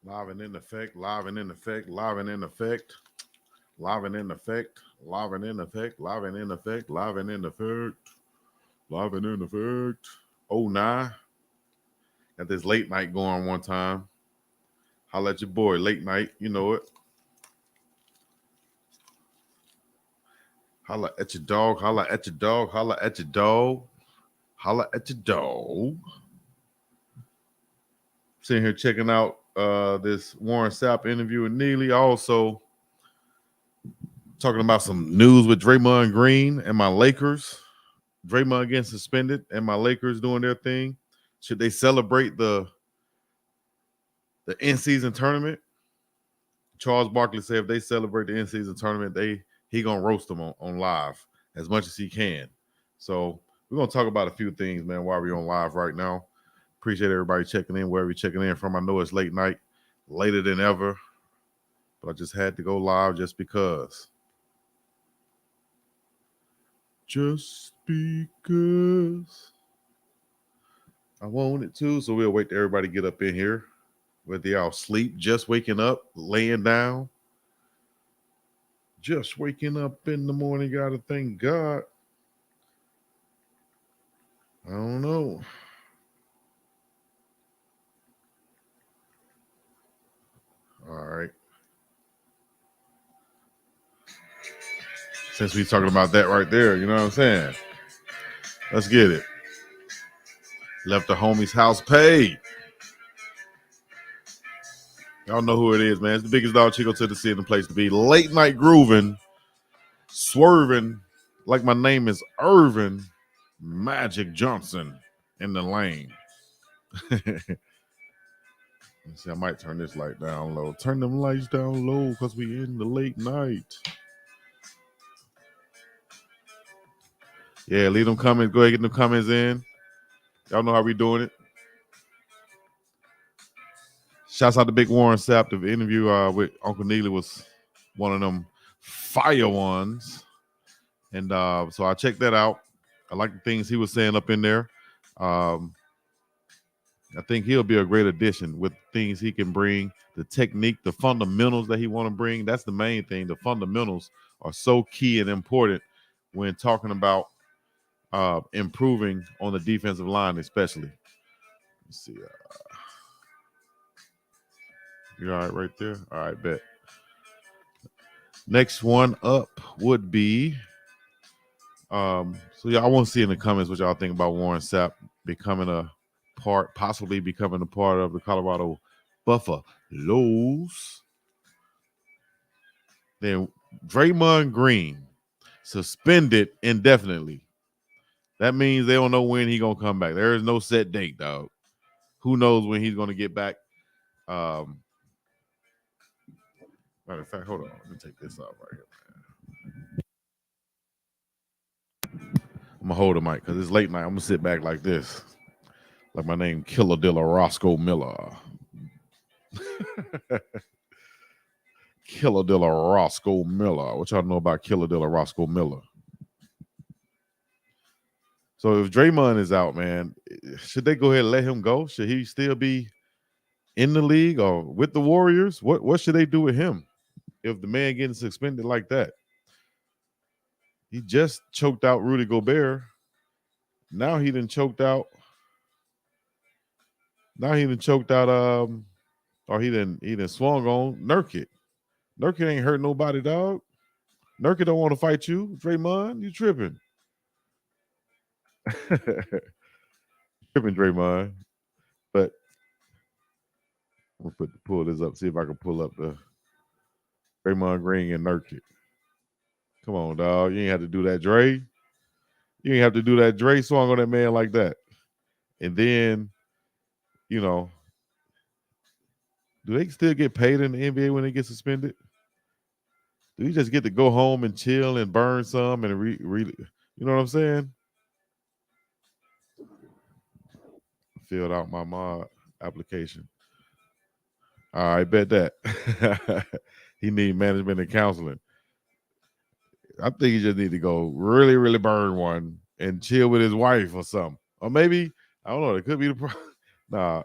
Live and in effect, live and in effect, live and in effect, live and in effect, live and in effect, live and in effect, live and in effect, live and in effect. Oh, nah. Got this late night going one time. Holla at your boy, late night. You know it. Holla at your dog, holla at your dog, holla at your dog, holla at your dog. Sitting here checking out this Warren Sapp interview with Neely. Also talking about some news with Draymond Green and my Lakers. Draymond getting suspended and my Lakers doing their thing. Should they celebrate the in-season tournament? Charles Barkley said if they celebrate the in-season tournament, he gonna roast them on live as much as he can. So we're gonna talk about a few things, man, while we're on live right now. Appreciate everybody checking in, wherever you're checking in from. I know it's late night, later than ever, but I just had to go live just because. Just because I wanted to. So we'll wait till everybody get up in here. Whether y'all sleep, just waking up, laying down, just waking up in the morning, gotta thank God. I don't know. All right. Since we talking about that right there, you know what I'm saying? Let's get it. Left the homie's house paid. Y'all know who it is, man. It's the biggest dog Chico to the city, the place to be. Late night grooving, swerving, like my name is Irvin Magic Johnson in the lane. Let's see, I might turn this light down low. Turn them lights down low because we in the late night. Yeah, leave them comments. Go ahead and get them comments in. Y'all know how we doing it. Shouts out to Big Warren Sapp. The interview with Uncle Neely was one of them fire ones. And so I checked that out. I like the things he was saying up in there. I think he'll be a great addition with things he can bring, the technique, the fundamentals that he want to bring. That's the main thing. The fundamentals are so key and important when talking about improving on the defensive line, especially. Let's see. You all right right there? All right, bet. Next one up would be so yeah, I want to see in the comments what y'all think about Warren Sapp possibly becoming a part of the Colorado Buffaloes. Then Draymond Green suspended indefinitely. That means they don't know when he's gonna come back. There is no set date, dog. Who knows when he's gonna get back? Matter of fact, hold on. Let me take this off right here, man. I'm gonna hold the mic because it's late night. I'm gonna sit back like this, like my name Killer Dilla Roscoe Miller. Killer Dilla Roscoe Miller. What y'all know about Killer Dilla Roscoe Miller? So if Draymond is out, man, should they go ahead and let him go? Should he still be in the league or with the Warriors? What should they do with him if the man getting suspended like that? He just choked out Rudy Gobert. Now he done choked out. Or he done swung on Nurkic. Nurkic ain't hurt nobody, dog. Nurkic don't want to fight you, Draymond. You tripping. Tripping, Draymond. But I'm gonna pull this up, see if I can pull up the Draymond Green and Nurkic. Come on, dog. You ain't have to do that, Dre. You ain't have to do that Dre song on that man like that. And then, you know, do they still get paid in the NBA when they get suspended? Do you just get to go home and chill and burn some and you know what I'm saying? Filled out my mod application. I bet that. He need management and counseling. I think he just need to go really, really burn one and chill with his wife or something. Or maybe, I don't know, it could be the problem. Nah,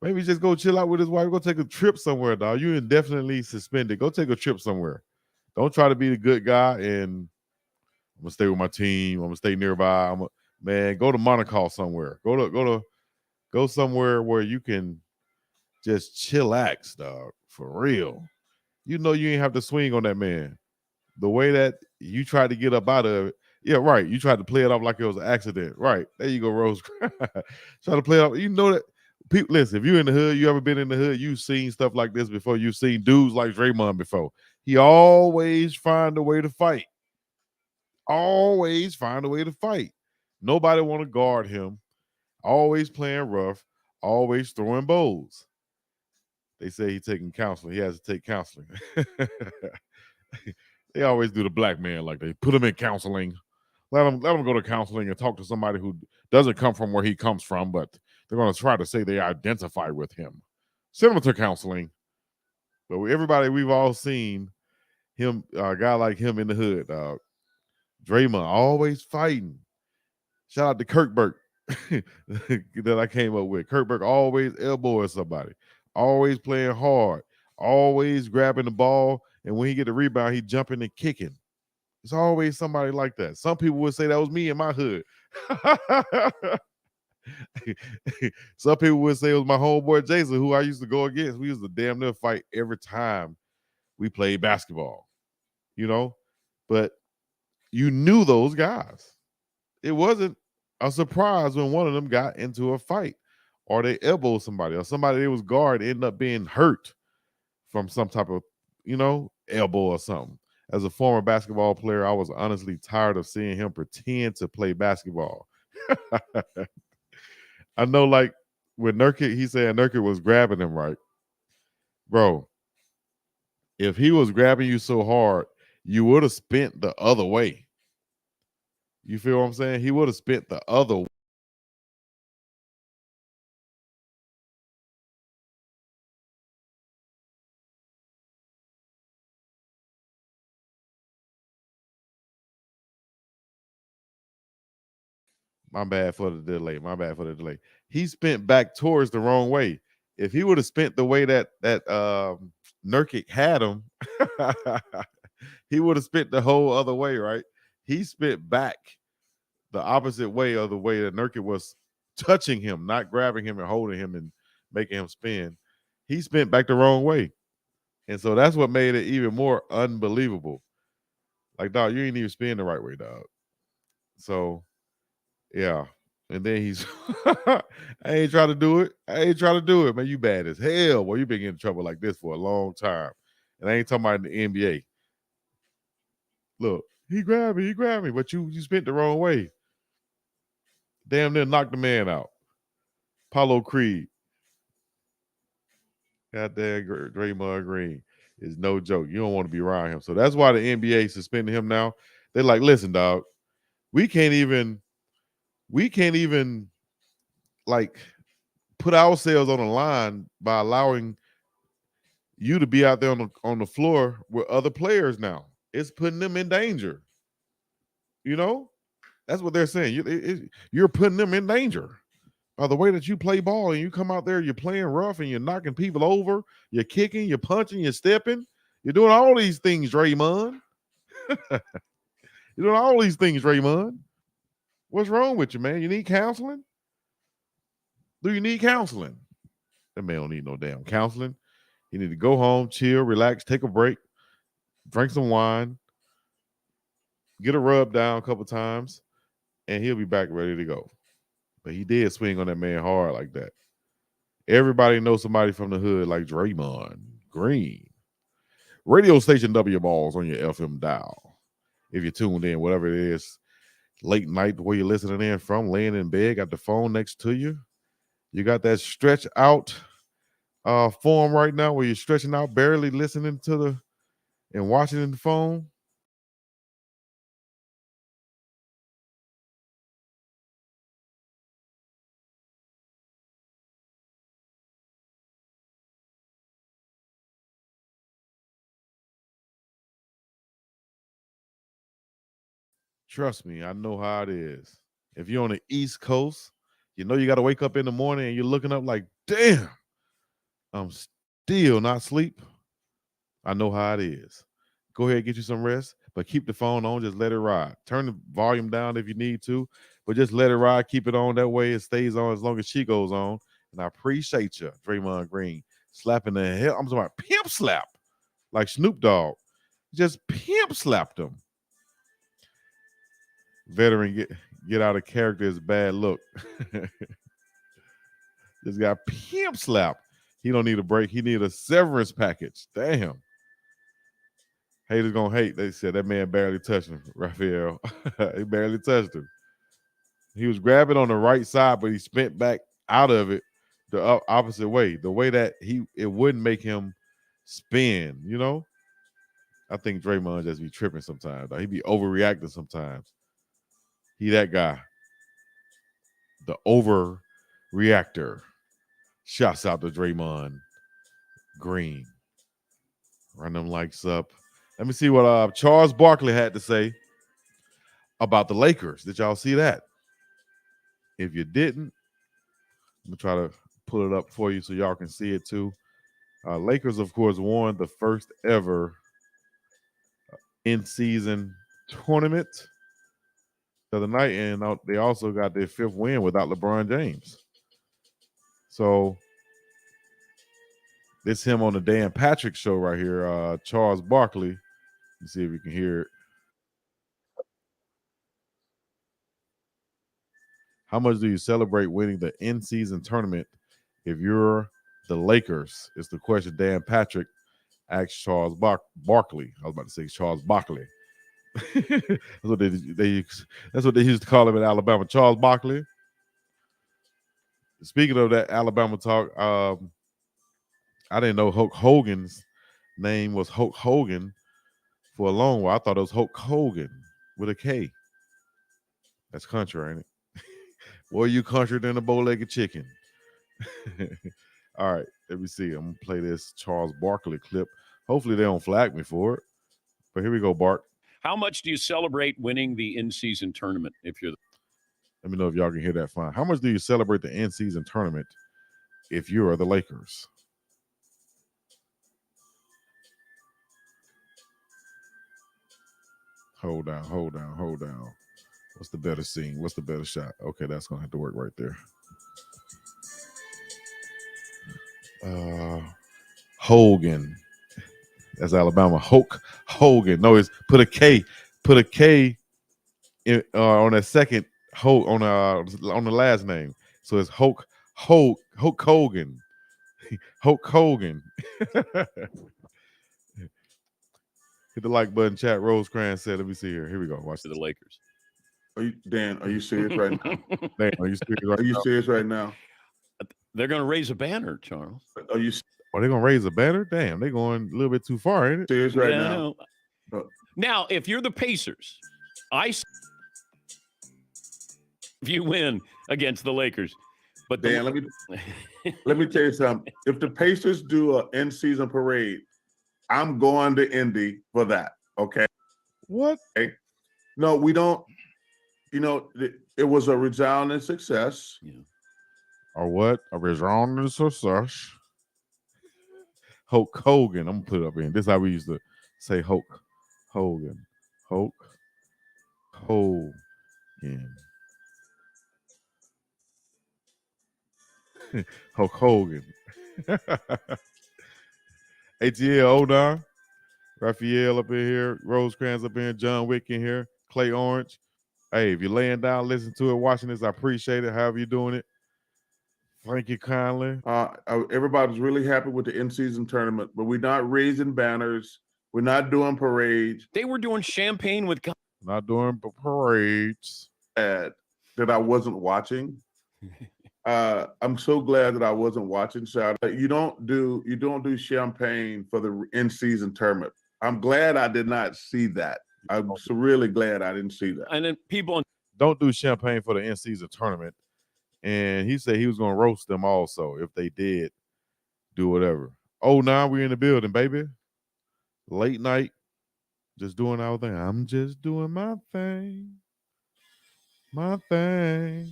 Maybe just go chill out with his wife. Go take a trip somewhere, dog. You indefinitely suspended. Go take a trip somewhere. Don't try to be the good guy and I'm gonna stay with my team. I'm gonna stay nearby. Man, go to Monaco somewhere. Go somewhere where you can just chillax, dog. For real. You know you ain't have to swing on that man. The way that you tried to get up out of it. Yeah, right. You tried to play it off like it was an accident. Right. There you go, Rose. Try to play it off. You know that people listen, if you're in the hood, you ever been in the hood, you've seen stuff like this before. You've seen dudes like Draymond before. He always find a way to fight. Always find a way to fight. Nobody want to guard him. Always playing rough. Always throwing bows. They say he's taking counseling. He has to take counseling. They always do the black man like they put him in counseling. Let him go to counseling and talk to somebody who doesn't come from where he comes from, but they're going to try to say they identify with him. Send him to counseling. But everybody, we've all seen him, a guy like him in the hood. Draymond always fighting. Shout out to Kirk Burke that I came up with. Kirk Burke always elbowing somebody, always playing hard, always grabbing the ball, and when he get the rebound, he jumping and kicking. It's always somebody like that. Some people would say that was me in my hood. Some people would say it was my homeboy Jason, who I used to go against. We used to damn near fight every time we played basketball, you know? But you knew those guys. It wasn't a surprise when one of them got into a fight or they elbowed somebody or somebody that was guard ended up being hurt from some type of, elbow or something. As a former basketball player, I was honestly tired of seeing him pretend to play basketball. I know, like, when Nurkic, he said Nurkic was grabbing him, right? Bro, if he was grabbing you so hard, you would have spent the other way. You feel what I'm saying? He would have spent the other way. My bad for the delay. My bad for the delay. He spent back towards the wrong way. If he would have spent the way that Nurkic had him, he would have spent the whole other way, right? He spent back the opposite way of the way that Nurkic was touching him, not grabbing him and holding him and making him spin. He spent back the wrong way. And so that's what made it even more unbelievable. Like, dog, you ain't even spin the right way, dog. So, yeah. And then he's, I ain't trying to do it. I ain't trying to do it, man. You bad as hell. Well, you been getting in trouble like this for a long time. And I ain't talking about in the NBA. Look, he grabbed me, but you spent the wrong way. Damn near knocked the man out. Apollo Creed. Goddamn Draymond Green is no joke. You don't want to be around him. So that's why the NBA suspended him now. They're like, listen, dog, we can't even like put ourselves on the line by allowing you to be out there on the floor with other players now. It's putting them in danger. You know? That's what they're saying. You're putting them in danger. By the way that you play ball and you come out there, you're playing rough and you're knocking people over, you're kicking, you're punching, you're stepping, you're doing all these things, Draymond. You're doing all these things, Draymond. What's wrong with you, man? You need counseling? Do you need counseling? That man don't need no damn counseling. You need to go home, chill, relax, take a break, drink some wine, get a rub down a couple times, and he'll be back ready to go. But he did swing on that man hard like that. Everybody knows somebody from the hood like Draymond Green. Radio station W Balls on your FM dial. If you're tuned in, whatever it is, late night where you're listening in from, laying in bed, got the phone next to you. You got that stretch out form right now where you're stretching out, barely listening to and watching the phone. Trust me, I know how it is. If you're on the East Coast, you know you got to wake up in the morning and you're looking up like, damn, I'm still not asleep. I know how it is. Go ahead and get you some rest, but keep the phone on. Just let it ride. Turn the volume down if you need to, but just let it ride. Keep it on. That way it stays on as long as she goes on. And I appreciate you, Draymond Green, slapping the hell. I'm talking about pimp slap, like Snoop Dogg. Just pimp slapped him. Veteran get out of character is bad look. Just got pimp slapped. He don't need a break. He need a severance package. Damn. Haters gonna hate. They said that man barely touched him, Raphael. He barely touched him. He was grabbing on the right side, but he spent back out of it the opposite way. The way that it wouldn't make him spin, you know? I think Draymond just be tripping sometimes. He be overreacting sometimes. He that guy. The overreactor. Shouts out to Draymond Green. Run them likes up. Let me see what Charles Barkley had to say about the Lakers. Did y'all see that? If you didn't, I'm going to try to pull it up for you so y'all can see it too. Lakers, of course, won the first ever in-season tournament the other night, and they also got their 5th win without LeBron James. So this him on the Dan Patrick show right here, Charles Barkley. Let's see if you can hear it. How much do you celebrate winning the in-season tournament if you're the Lakers? Is the question Dan Patrick asked Charles Barkley. I was about to say Charles Barkley. That's what they used to call him in Alabama, Charles Barkley. Speaking of that Alabama talk, I didn't know Hulk Hogan's name was Hulk Hogan for a long while. I thought it was Hulk Hogan with a K. That's country, ain't it? Boy, you country than a bow-legged chicken. All right, let me see. I'm gonna play this Charles Barkley clip. Hopefully they don't flag me for it. But here we go, Bart. How much do you celebrate winning the in-season tournament if you're Let me know if y'all can hear that fine. How much do you celebrate the in-season tournament if you are the Lakers? Hold down. What's the better scene? What's the better shot? Okay, that's gonna have to work right there. Hogan. That's Alabama. Hulk Hogan. No, it's put a K. Put a K in, on that second Hulk on the last name. So it's Hulk Hogan. Hulk Hogan. Hit the like button, chat. Rosecrans said, let me see here. Here we go. Watch the Lakers? Are you serious right now? Dan, are you serious right Are you now? serious right now? They're going to raise a banner, Charles. Are you Are they going to raise a banner? Damn, they're going a little bit too far, ain't it? serious right now? Now, if you're the Pacers, if you win against the Lakers. But Dan, let me tell you something. If the Pacers do an in-season parade, I'm going to Indy for that. Okay. What? Okay. No, we don't. You know, it was a resounding success. Yeah. Or what? A resounding success. Hulk Hogan. I'm gonna put it up in. This is how we used to say Hulk Hogan. Hulk Hogan. Hulk Hogan. ATL 09. Raphael up in here. Rosecrans up in here. John Wick in here. Clay Orange. Hey, if you're laying down, listen to it, watching this, I appreciate it. However you're doing it. Thank you kindly. Everybody's really happy with the in-season tournament, but we're not raising banners. We're not doing parades. They were doing champagne with not doing parades. That I wasn't watching. I'm so glad that I wasn't watching. So you don't do champagne for the in-season tournament. I'm glad I did not see that. I'm so really glad I didn't see that. And then people don't do champagne for the in-season tournament. And he said he was going to roast them also if they did do whatever. Oh, now we're in the building, baby. Late night, just doing our thing. I'm just doing my thing. My thing.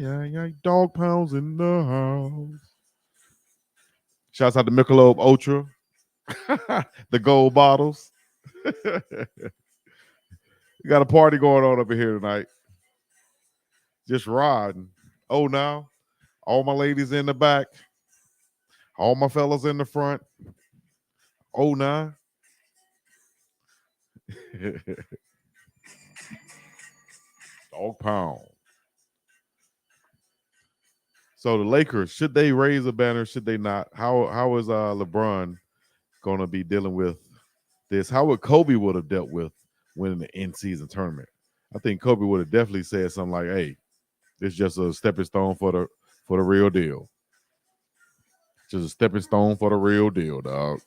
yeah. Dog pounds in the house. Shouts out to Michelob Ultra. The gold bottles. We got a party going on over here tonight. Just riding. Oh, now all my ladies in the back, all my fellas in the front. Oh, now. Dog pound. So the Lakers, should they raise a banner? Should they not? How is LeBron going to be dealing with this? How would Kobe would have dealt with winning the in-season tournament? I think Kobe would have definitely said something like, "Hey, it's just a stepping stone for the real deal. Just a stepping stone for the real deal, dog."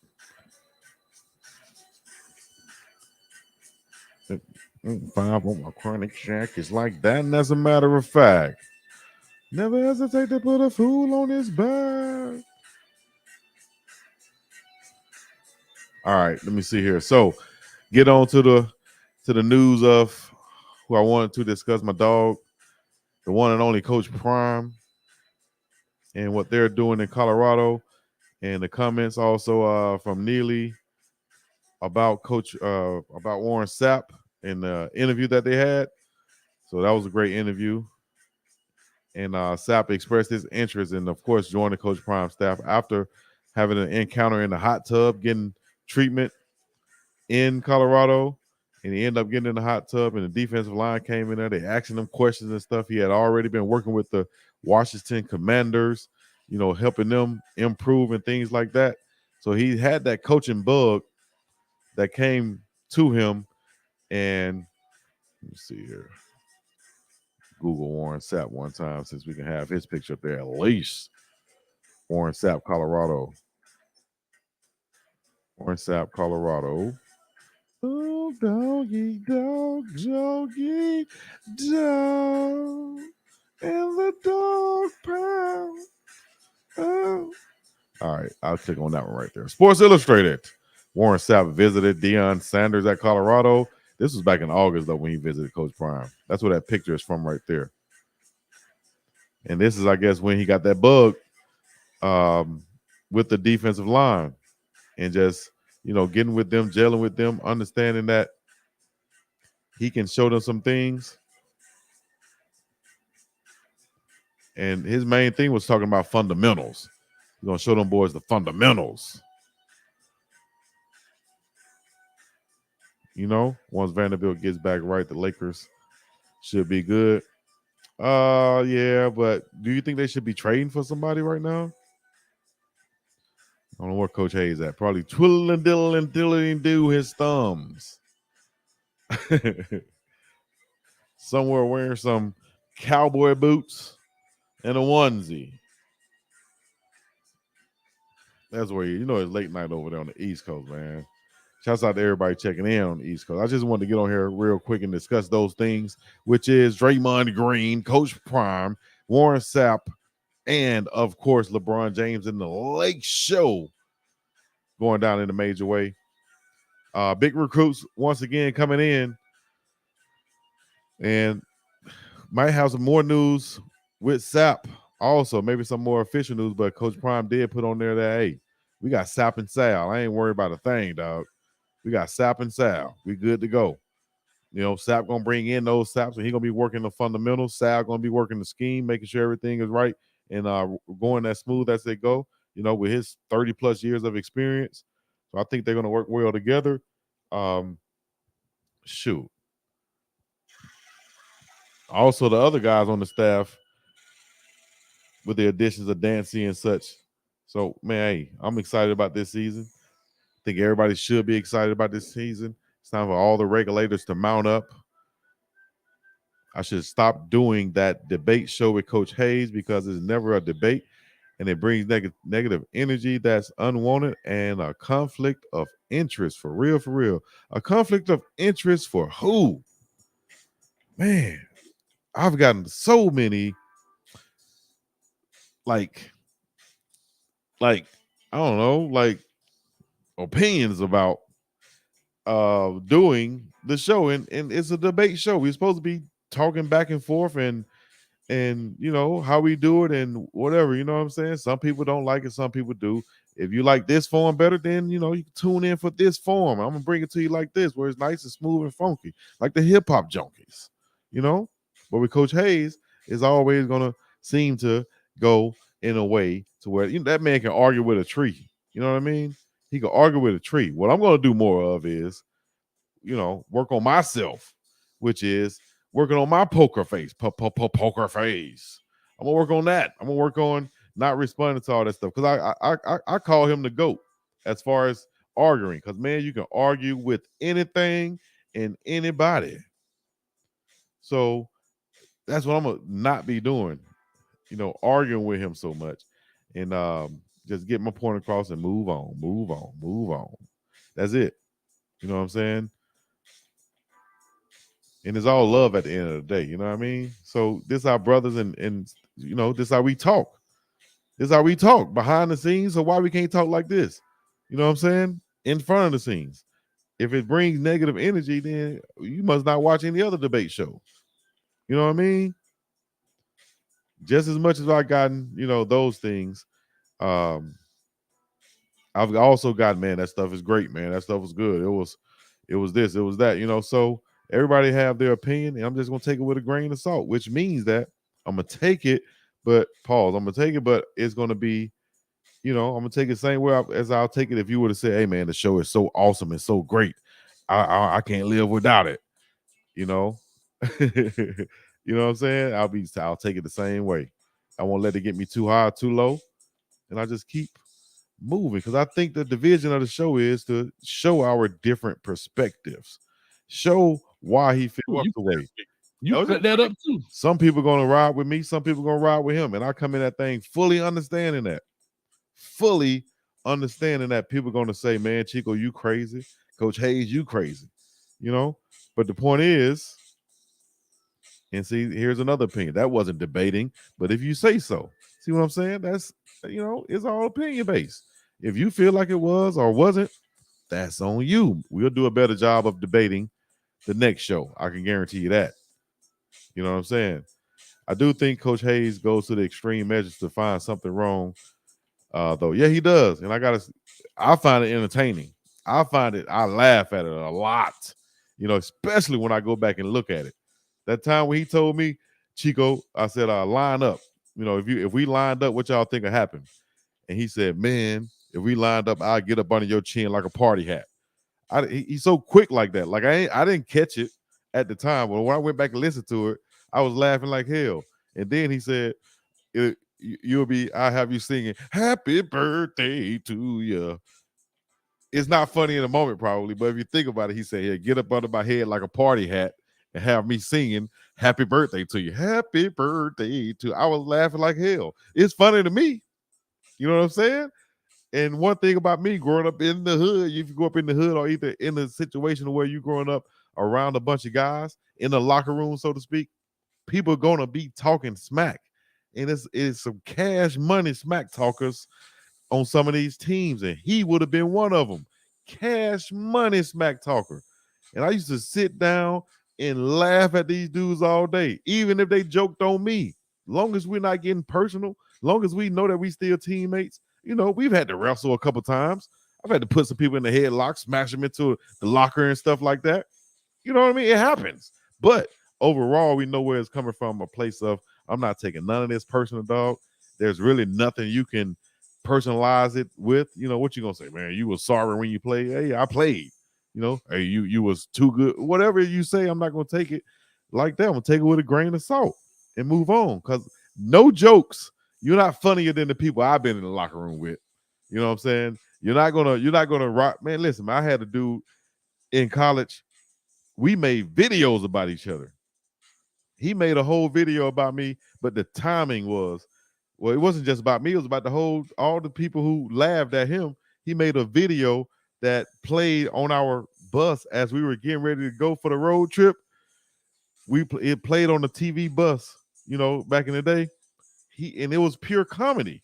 5 on my chronic shack is like that, and as a matter of fact, never hesitate to put a fool on his back. All right, let me see here. So, get on to the news of who I wanted to discuss. My dog, the one and only Coach Prime, and what they're doing in Colorado, and the comments also from Neely about about Warren Sapp in the interview that they had. So that was a great interview. And Sapp expressed his interest in, of course, joining Coach Prime staff after having an encounter in the hot tub, getting treatment in Colorado. And he ended up getting in the hot tub, and the defensive line came in there. They asking him questions and stuff. He had already been working with the Washington Commanders, helping them improve and things like that. So he had that coaching bug that came to him. And let me see here. Google Warren Sapp one time since we can have his picture up there at least. Warren Sapp, Colorado. Warren Sapp, Colorado. Oh, doggy, dog, doggy, dog. And the dog pound. Oh. All right, I'll click on that one right there. Sports Illustrated. Warren Sapp visited Deion Sanders at Colorado. This was back in August, though, when he visited Coach Prime. That's where that picture is from right there. And this is, I guess, when he got that bug with the defensive line and just, getting with them, gelling with them, understanding that he can show them some things. And his main thing was talking about fundamentals. He's going to show them boys the fundamentals. Once Vanderbilt gets back right, the Lakers should be good. Yeah, but do you think they should be trading for somebody right now? I don't know where Coach Hayes at. Probably twiddling, diddling, do his thumbs. Somewhere wearing some cowboy boots and a onesie. That's where it's late night over there on the East Coast, man. Shouts out to everybody checking in on the East Coast. I just wanted to get on here real quick and discuss those things, which is Draymond Green, Coach Prime, Warren Sapp, and, of course, LeBron James in the Lake Show going down in a major way. Big recruits once again coming in, and might have some more news with Sapp also, maybe some more official news, but Coach Prime did put on there that, hey, we got Sapp and Sal. I ain't worried about a thing, dog. We got Sapp and Sal. We good to go. Sapp going to bring in those Sapps, and he going to be working the fundamentals. Sal going to be working the scheme, making sure everything is right and going as smooth as they go, with his 30-plus years of experience. So I think they're going to work well together. Shoot. Also, the other guys on the staff with the additions of Dancy and such. So, man, hey, I'm excited about this season. I think everybody should be excited about this season. It's time for all the regulators to mount up. I should stop doing that debate show with Coach Hayes because it's never a debate, and it brings negative energy that's unwanted and a conflict of interest for real, for real. A conflict of interest for who? Man, I've gotten so many like I don't know, like opinions about doing the show, and it's a debate show. We're supposed to be talking back and forth and and how we do it and whatever. You know what I'm saying? Some people don't like it, some people do. If you like this form better, then you can tune in for this form. I'm gonna bring it to you like this, where it's nice and smooth and funky, like the hip hop junkies. But with Coach Hayes, is always gonna seem to go in a way to where that man can argue with a tree. You know what I mean? He can argue with a tree. What I'm gonna do more of is, work on myself, which is working on my poker face. Poker face. I'm gonna work on that. I'm gonna work on not responding to all that stuff, because I call him the GOAT as far as arguing. Because man, you can argue with anything and anybody. So that's what I'm gonna not be doing. Arguing with him so much, and just get my point across and move on, move on, move on. That's it. You know what I'm saying? And it's all love at the end of the day. You know what I mean? So this our brothers, and this how we talk. This how we talk behind the scenes. So why we can't talk like this? You know what I'm saying? In front of the scenes. If it brings negative energy, then you must not watch any other debate show. You know what I mean? Just as much as I've gotten, those things, I've also got, man, that stuff is great, man. That stuff was good. It was this, it was that, so everybody have their opinion, and I'm just gonna take it with a grain of salt, which means that I'm gonna take it, but pause. I'm gonna take it, but it's gonna be, I'm gonna take it the same way as I'll take it if you were to say, hey man, the show is so awesome and so great. I can't live without it. You know what I'm saying? I'll take it the same way. I won't let it get me too high or too low, and I just keep moving, because I think the division of the show is to show our different perspectives, show why he feels the way. You cut that up too. Some people are gonna ride with me, some people are gonna ride with him, and I come in that thing fully understanding that people are gonna say, man, Chico, you crazy. Coach Hayes, you crazy. But the point is, and see, here's another opinion. That wasn't debating, but if you say so, see what I'm saying? That's, it's all opinion based. If you feel like it was or wasn't, that's on you. We'll do a better job of debating the next show. I can guarantee you that. You know what I'm saying? I do think Coach Hayes goes to the extreme measures to find something wrong, though. Yeah, he does. And I find it entertaining. I laugh at it a lot, especially when I go back and look at it. That time when he told me, Chico, I said, line up. If we lined up, what y'all think would happen? And he said, man, if we lined up, I'll get up under your chin like a party hat. He's so quick like that. Like I didn't catch it at the time. But when I went back and listened to it, I was laughing like hell. And then he said, I'll have you singing happy birthday to you. It's not funny in the moment probably, but if you think about it, he said, yeah, get up under my head like a party hat and have me singing happy birthday to you. Happy birthday to you. I was laughing like hell. It's funny to me. You know what I'm saying? And one thing about me growing up in the hood, if you go up in the hood or either in a situation where you're growing up around a bunch of guys in the locker room, so to speak, people are going to be talking smack. And it's some cash money smack talkers on some of these teams. And he would have been one of them. Cash money smack talker. And I used to sit down and laugh at these dudes all day, even if they joked on me. Long as we're not getting personal, long as we know that we still teammates. We've had to wrestle a couple times. I've had to put some people in the headlock, smash them into the locker and stuff like that. You know what I mean? It happens. But overall, we know where it's coming from, a place of, I'm not taking none of this personal, dog. There's really nothing you can personalize it with. What you going to say, man? You were sorry when you played. Hey, I played. Hey, you was too good. Whatever you say, I'm not going to take it like that. I'm going to take it with a grain of salt and move on, because no jokes. You're not funnier than the people I've been in the locker room with. You know what I'm saying? You're not gonna rock. Man, listen, I had a dude in college. We made videos about each other. He made a whole video about me, but the timing was, well, it wasn't just about me, it was about all the people who laughed at him. He made a video that played on our bus as we were getting ready to go for the road trip. It played on the TV bus, back in the day. And it was pure comedy.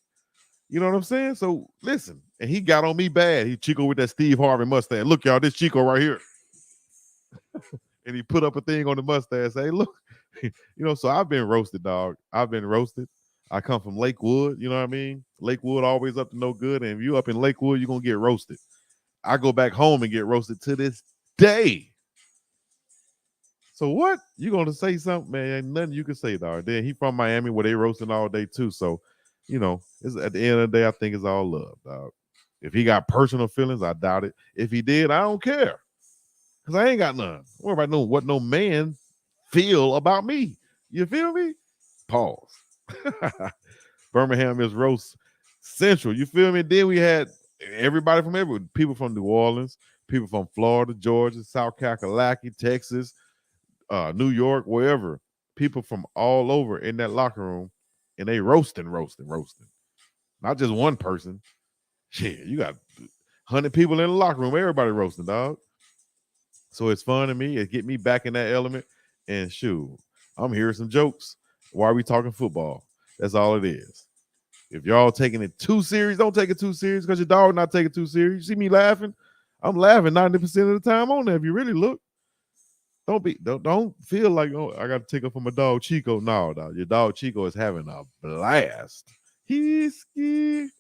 You know what I'm saying? So listen, and he got on me bad. He Chico with that Steve Harvey mustache. Look, y'all, this Chico right here. And he put up a thing on the mustache. Say, look, So I've been roasted, dog. I've been roasted. I come from Lakewood, you know what I mean? Lakewood always up to no good. And if you up in Lakewood, you're going to get roasted. I go back home and get roasted to this day. So what? You going to say something, man? Ain't nothing you can say, dog. Then he from Miami where they roasting all day too. So, it's, at the end of the day, I think it's all love, dog. If he got personal feelings, I doubt it. If he did, I don't care. Because I ain't got none. What about what no man feel about me? You feel me? Pause. Birmingham is roast central. You feel me? Then we had everybody from everywhere. People from New Orleans, people from Florida, Georgia, South Kakalaki, Texas, New York, wherever. People from all over in that locker room, and they roasting. Not just one person. Shit, you got 100 people in the locker room. Everybody roasting, dog. So it's fun to me. It get me back in that element. And shoot, I'm hearing some jokes. Why are we talking football? That's all it is. If y'all taking it too serious, don't take it too serious because your dog not taking it too serious. You see me laughing? I'm laughing 90% of the time on there. If you really look, don't feel like, oh, I got to take up for my dog Chico. No, dog. Your dog Chico is having a blast. He's scared.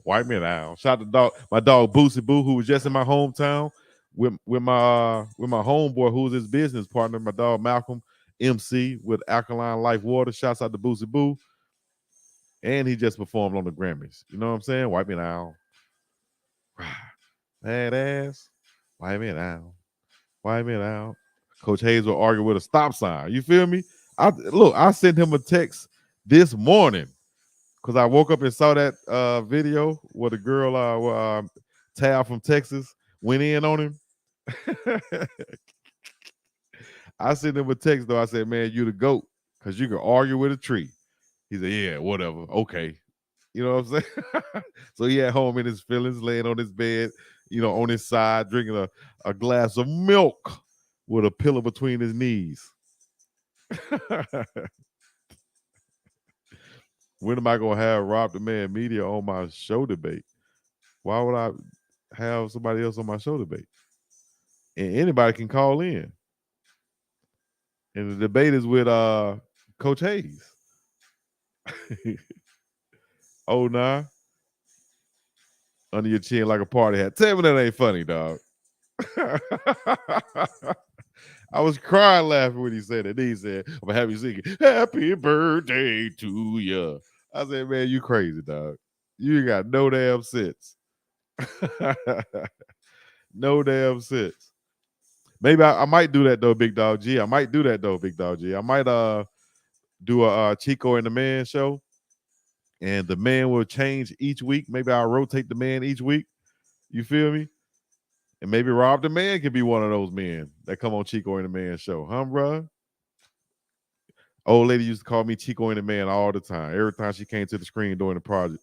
Wipe me down. Shout out to my dog Boosie Boo, who was just in my hometown with my homeboy, who's his business partner, my dog Malcolm MC with Alkaline Life Water. Shouts out to Boosie Boo. And he just performed on the Grammys. You know what I'm saying? Wipe me down. Badass. Wipe me down. Wipe me down. Coach Hayes will argue with a stop sign. You feel me? I sent him a text this morning because I woke up and saw that video where the girl, Tab from Texas, went in on him. I sent him a text, though. I said, man, you the GOAT because you can argue with a tree. He said, yeah, whatever. Okay. You know what I'm saying? So he at home in his feelings, laying on his bed, on his side, drinking a glass of milk with a pillow between his knees. When am I going to have Rob the Man Media on my show debate? Why would I have somebody else on my show debate? And anybody can call in. And the debate is with Coach Hayes. Oh, nah. Under your chin like a party hat. Tell me that ain't funny, dog. I was crying laughing when he said it. He said, I'm going to have you singing, happy birthday to you. I said, man, you crazy, dog. You ain't got no damn sense. No damn sense. Maybe I might do that, though, Big Dog G. I might do that, though, Big Dog G. I might do a Chico and the Man show. And the man will change each week. Maybe I'll rotate the man each week. You feel me? And maybe Rob the Man can be one of those men that come on Chico and the Man show. Huh, bro? Old lady used to call me Chico and the Man all the time. Every time she came to the screen during the project,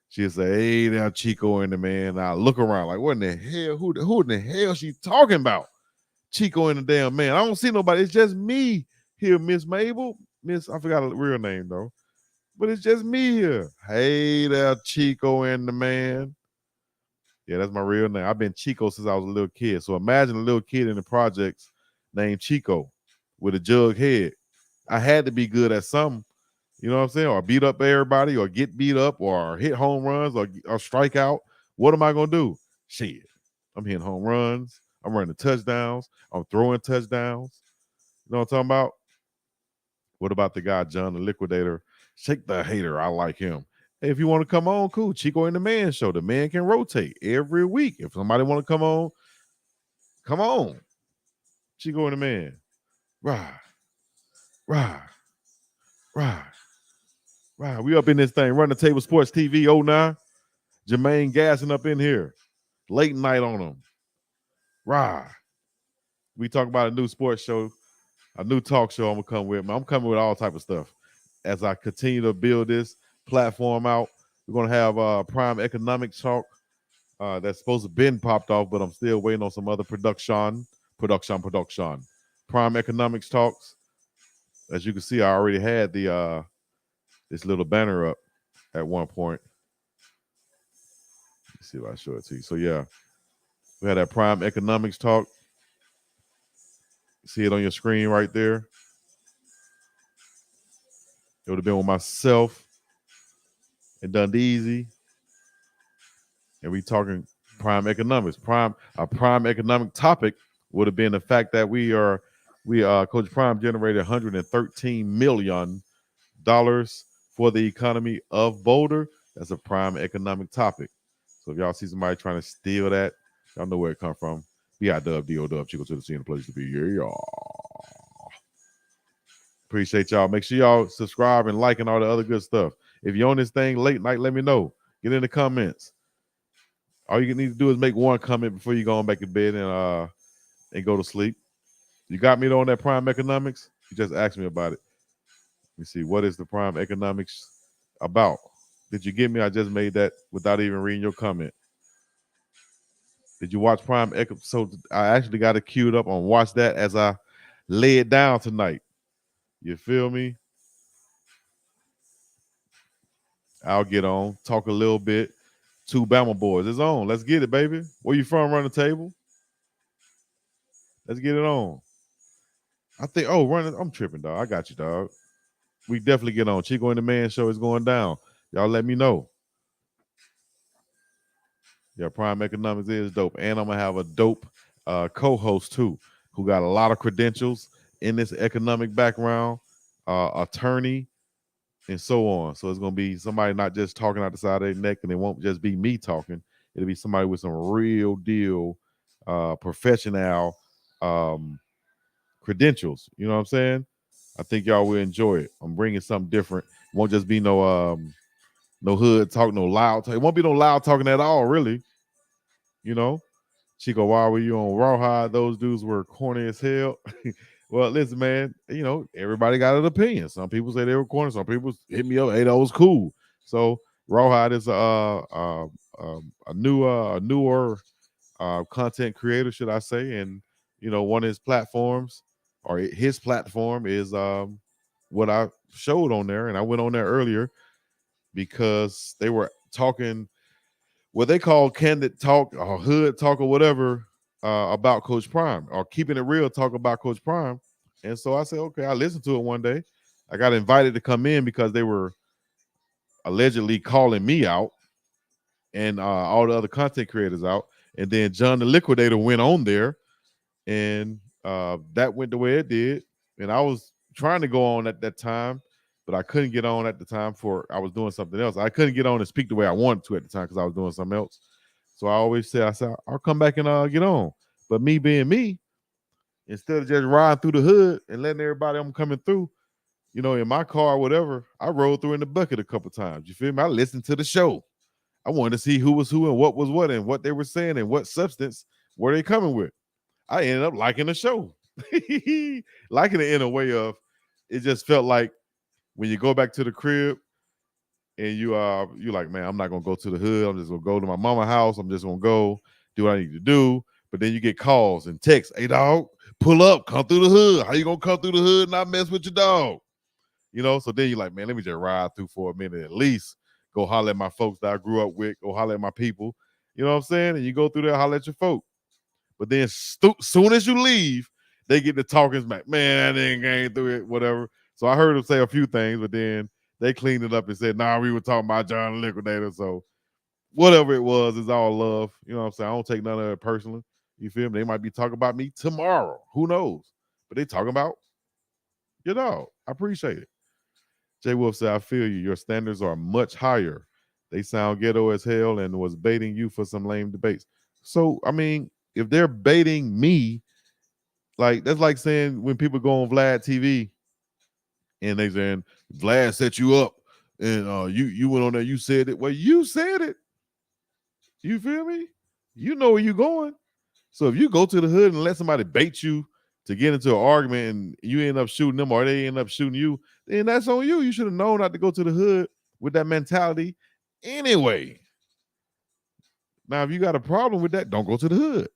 she'd say, hey, now Chico and the Man. And I look around like, what in the hell? Who in the hell she talking about? Chico and the damn Man. I don't see nobody. It's just me here, Miss Mabel. I forgot her real name, though. But it's just me here. Hey there, Chico and the Man. Yeah, that's my real name. I've been Chico since I was a little kid. So imagine a little kid in the projects named Chico with a jug head. I had to be good at something, you know what I'm saying? Or beat up everybody, or get beat up, or hit home runs, or strike out. What am I going to do? Shit. I'm hitting home runs. I'm running touchdowns. I'm throwing touchdowns. You know what I'm talking about? What about the guy, John the Liquidator? Shake the hater. I like him. Hey, if you want to come on, cool. Chico and the Man show. The man can rotate every week. If somebody want to come on, come on. Chico and the Man. Right. We up in this thing. Run the Table Sports TV 09. Jermaine gassing up in here. Late night on them. Right. We talk about a new sports show, a new talk show I'm going to come with. I'm coming with all type of stuff. As I continue to build this platform out, we're going to have Prime Economics Talk. That's supposed to have been popped off, but I'm still waiting on some other production. Prime Economics Talks. As you can see, I already had the this little banner up at one point. Let's see if I show it to you. So yeah, we had that Prime Economics Talk. See it on your screen right there. It would have been with myself and Dundeezy. And we talking prime economics. A prime economic topic would have been the fact that Coach Prime generated $113 million for the economy of Boulder. That's a prime economic topic. So if y'all see somebody trying to steal that, y'all know where it come from. BIGGDOGG, DODOG, Chico to the scene, place to be. Yeah, y'all. Appreciate y'all. Make sure y'all subscribe and like and all the other good stuff. If you're on this thing late night, let me know. Get in the comments. All you need to do is make one comment before you go on back to bed and go to sleep. You got me on that prime economics? You just asked me about it. Let me see. What is the prime economics about? Did you get me? I just made that without even reading your comment. Did you watch prime economics? So I actually got it queued up on watch that as I lay it down tonight. You feel me? I'll get on, talk a little bit. Two Bama boys. It's on. Let's get it, baby. Where you from? Run the table. Let's get it on. I think, I'm tripping, dog. I got you, dog. We definitely get on. Chico and the Man Show is going down. Y'all let me know. Yeah, Prime Economics is dope. And I'm going to have a dope co-host, too, who got a lot of credentials in this economic background, attorney, and so on. So it's going to be somebody not just talking out the side of their neck, and it won't just be me talking. It'll be somebody with some real deal professional credentials. You know what I'm saying? I think y'all will enjoy it. I'm bringing something different. It won't just be no hood talk, no loud talk. It won't be no loud talking at all, really. You know? Chico, why were you on Rawhide? Those dudes were corny as hell. Well, listen, man, you know, everybody got an opinion. Some people say they were corny. Some people hit me up, hey, that was cool. So Rawhide is a newer content creator, should I say, and you know, one of his platforms or his platform is what I showed on there, and I went on there earlier because they were talking what they call candid talk or hood talk or whatever about Coach Prime, or keeping it real talk about Coach Prime. And so I said, okay, I listened to it one day. I got invited to come in because they were allegedly calling me out and all the other content creators out. And then John the Liquidator went on there, and that went the way it did. And I was trying to go on at that time, but I couldn't get on at the time I was doing something else. I couldn't get on and speak the way I wanted to at the time because I was doing something else. So I always said, I'll come back and get on. But me being me, instead of just riding through the hood and letting everybody I'm coming through, you know, in my car or whatever, I rolled through in the bucket a couple times. You feel me? I listened to the show. I wanted to see who was who and what was what and what they were saying and what substance were they coming with. I ended up liking the show. Liking it in a way of, it just felt like when you go back to the crib and you like, man, I'm not gonna go to the hood. I'm just gonna go to my mama's house. I'm just gonna go do what I need to do. But then you get calls and texts. Hey, dog, pull up, come through the hood. How you gonna come through the hood and not mess with your dog? You know, so then you're like, man, let me just ride through for a minute at least. Go holler at my folks that I grew up with. Go holler at my people. You know what I'm saying? And you go through there, holler at your folk. But then soon as you leave, they get the talking back. Man, that ain't came through it, whatever. So I heard them say a few things, but then they cleaned it up and said, nah, we were talking about John the Liquidator. So whatever it was, it's all love. You know what I'm saying? I don't take none of it personally. You feel me? They might be talking about me tomorrow. Who knows? But they talking about your dog. I appreciate it. Jay Wolf said, I feel you. Your standards are much higher. They sound ghetto as hell and was baiting you for some lame debates. So, I mean, if they're baiting me, like that's like saying when people go on Vlad TV and they saying Vlad set you up and you went on there, you said it. Well, you said it. You feel me? You know where you're going. So if you go to the hood and let somebody bait you to get into an argument and you end up shooting them or they end up shooting you, then that's on you. You should have known not to go to the hood with that mentality anyway. Now, if you got a problem with that, don't go to the hood.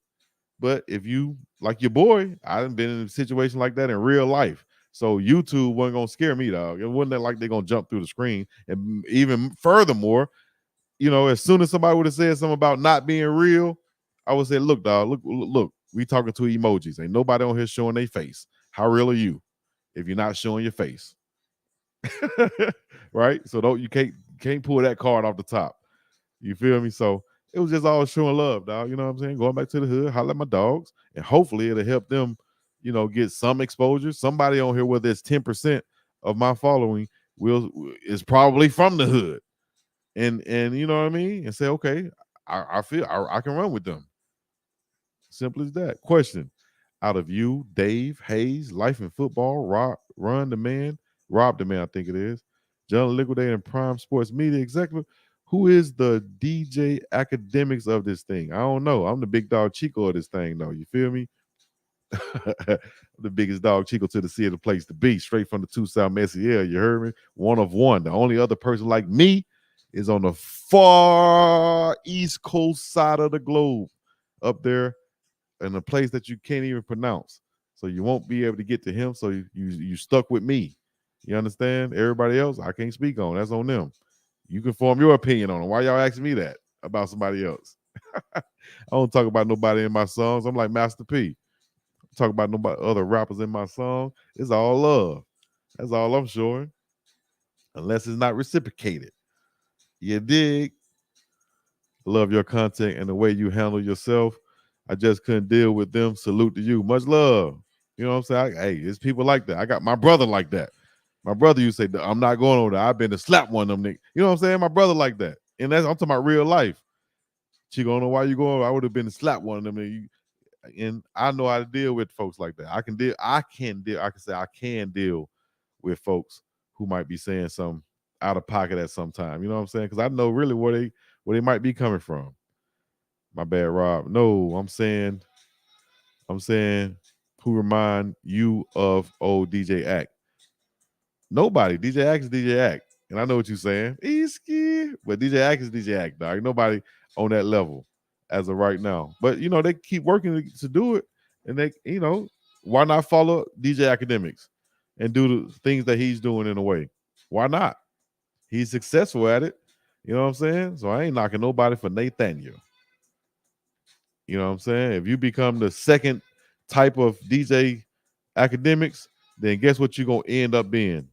But if you, like your boy, I done been in a situation like that in real life. So YouTube wasn't going to scare me, dog. It wasn't like they're going to jump through the screen. And even furthermore, you know, as soon as somebody would have said something about not being real, I would say, look, dog, look, We talking to emojis. Ain't nobody on here showing their face. How real are you if you're not showing your face? Right? So you can't pull that card off the top. You feel me? So it was just all showing love, dog. You know what I'm saying? Going back to the hood, holler at my dogs, and hopefully it'll help them, get some exposure. Somebody on here, whether it's 10% of my following, is probably from the hood, and you know what I mean, and say, okay, I feel I can run with them. Simple as that. Question: out of you, Dave Hayes, Life in Football, Rob the Man, I think it is, John Liquidator and Prime Sports Media Executive. Who is the DJ academics of this thing? I don't know. I'm the big dog Chico of this thing, though. You feel me? The biggest dog Chico to the sea of the place to be, straight from the Tucson Messier. You heard me? One of one. The only other person like me is on the far east coast side of the globe, up there in a place that you can't even pronounce. So you won't be able to get to him. So you stuck with me. You understand? Everybody else, I can't speak on. That's on them. You can form your opinion on it. Why y'all asking me that about somebody else? I don't talk about nobody in my songs. I'm like Master P. Talk about nobody other rappers in my song. It's all love. That's all I'm showing. Unless it's not reciprocated. You dig? Love your content and the way you handle yourself. I just couldn't deal with them. Salute to you. Much love. You know what I'm saying? Hey, it's people like that. I got my brother like that. My brother used to say, I'm not going over there. I've been to slap one of them niggas. You know what I'm saying? My brother like that. And I'm talking about real life. Chico, don't know why you going. I would have been to slap one of them. And I know how to deal with folks like that. I can deal with folks who might be saying something out of pocket at some time. You know what I'm saying? Because I know really where they might be coming from. My bad, Rob. No, I'm saying who remind you of old DJ Act. Nobody. DJ Act is DJ Act. And I know what you're saying. Easky. But DJ Act is DJ Act, dog. Nobody on that level as of right now. But, they keep working to do it. And they, why not follow DJ Academics and do the things that he's doing in a way? Why not? He's successful at it. You know what I'm saying? So I ain't knocking nobody for Nathaniel. You know what I'm saying? If you become the second type of DJ Academics, then guess what you're going to end up being?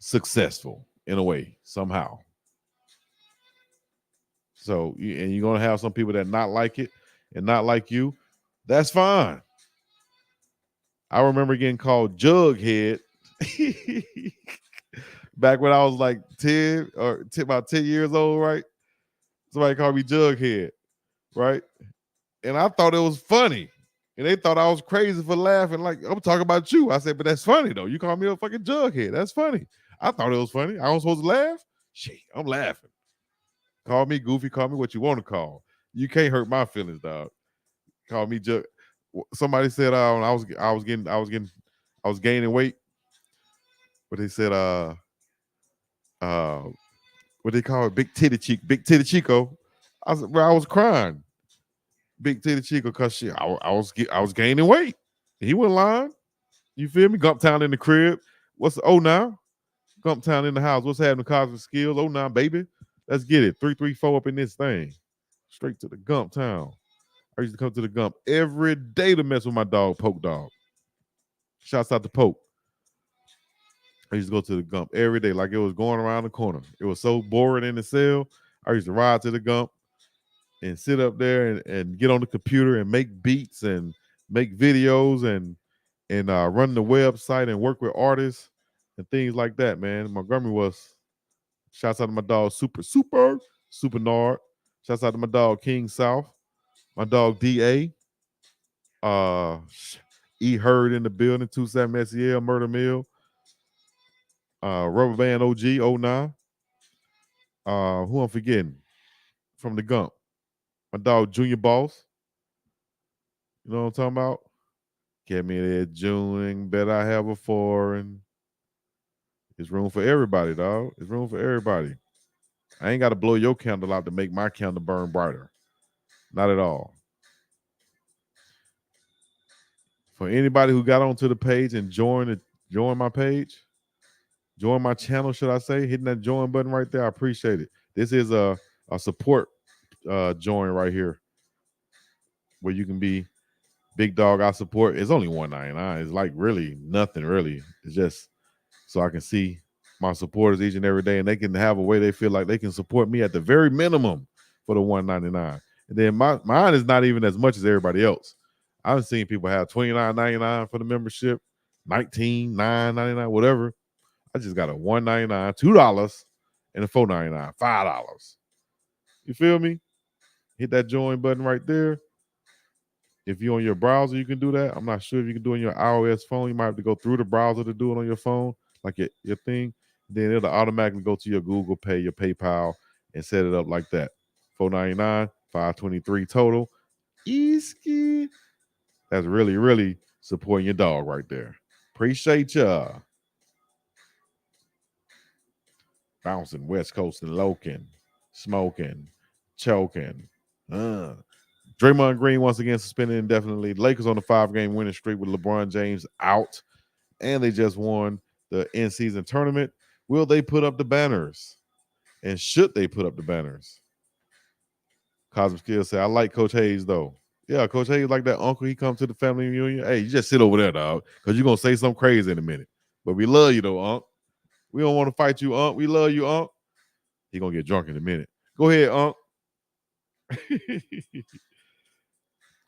Successful in a way, somehow. So, and you're going to have some people that not like it and not like you. That's fine. I remember getting called Jughead back when I was like 10 or about 10 years old, right? Somebody called me Jughead, right? And I thought it was funny. And they thought I was crazy for laughing. Like, I'm talking about you. I said, but that's funny, though. You call me a fucking Jughead. That's funny. I thought it was funny. I was supposed to laugh? Shit, I'm laughing. Call me goofy. Call me what you want to call. You can't hurt my feelings, dog. Call me Jug. Somebody said I was gaining weight. But they said what they call it, Big Titty Chico. I was crying. Big Titty Chico, cause I was gaining weight. He wasn't lying. You feel me? Gumptown in the crib. What's now? Gumptown in the house. What's happening? Cosmic Skills. Now, baby. Let's get it. 334 up in this thing. Straight to the Gumptown. I used to come to the Gump every day to mess with my dog, Poke Dog. Shouts out to Poke. I used to go to the Gump every day like it was going around the corner. It was so boring in the cell. I used to ride to the Gump and sit up there and get on the computer and make beats and make videos and run the website and work with artists and things like that, man. Montgomery was, shouts out to my dog Super Nard. Shouts out to my dog King South, my dog DA. E Heard in the building, 27 SEL, Murder Mill. Rubber Band OG 09. Who I'm forgetting from the Gump? My dog Junior Boss. You know what I'm talking about? Get me that June, bet I have a foreign. It's room for everybody, dog. It's room for everybody. I ain't got to blow your candle out to make my candle burn brighter. Not at all. For anybody who got onto the page and join my page, join my channel, should I say, hitting that join button right there, I appreciate it. This is a support join right here. where you can be big dog. I support. It's only $1.99. It's like really nothing. Really, it's just so I can see my supporters each and every day, and they can have a way they feel like they can support me at the very minimum for the $1.99. And then mine is not even as much as everybody else. I've seen people have $29.99 for the membership, $19.99, whatever. I just got a $1.99, $2, and a $4.99, $5. You feel me? Hit that join button right there. If you're on your browser, you can do that. I'm not sure if you can do it on your iOS phone. You might have to go through the browser to do it on your phone, like your thing. Then it'll automatically go to your Google Pay, your PayPal, and set it up like that. $4.99, $5.23 total. Easy. That's really, really supporting your dog right there. Appreciate ya. Bouncing, West Coast and Loken, smoking, choking. Draymond Green once again suspended indefinitely. Lakers on the 5-game winning streak with LeBron James out, and they just won the in-season tournament. Will they put up the banners? And should they put up the banners? Cosmic Skill said, I like Coach Hayes, though. Yeah, Coach Hayes like that uncle. He come to the family reunion. Hey, you just sit over there, dog, because you're going to say something crazy in a minute. But we love you, though, Unc. We don't want to fight you, Unc. We love you, Unc. He going to get drunk in a minute. Go ahead, Unc.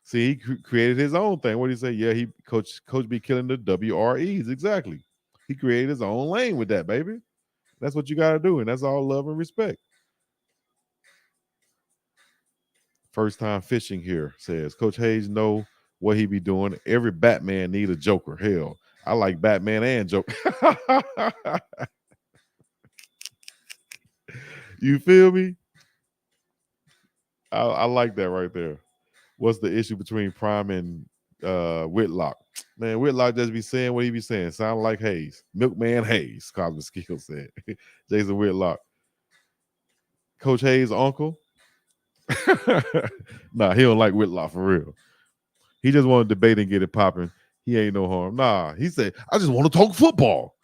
See, he created his own thing. What did he say? Yeah, Coach be killing the WREs. Exactly. He created his own lane with that, baby. That's what you got to do, and that's all love and respect. First time fishing here says, Coach Hayes know what he be doing. Every Batman need a Joker. Hell, I like Batman and Joker. You feel me? I like that right there. What's the issue between Prime and Whitlock? Man, Whitlock just be saying what he be saying. Sound like Hayes. Milkman Hayes, Cosmic Skill said. Jason Whitlock. Coach Hayes' uncle? Nah, he don't like Whitlock for real. He just want to debate and get it popping. He ain't no harm. Nah, he said, I just want to talk football.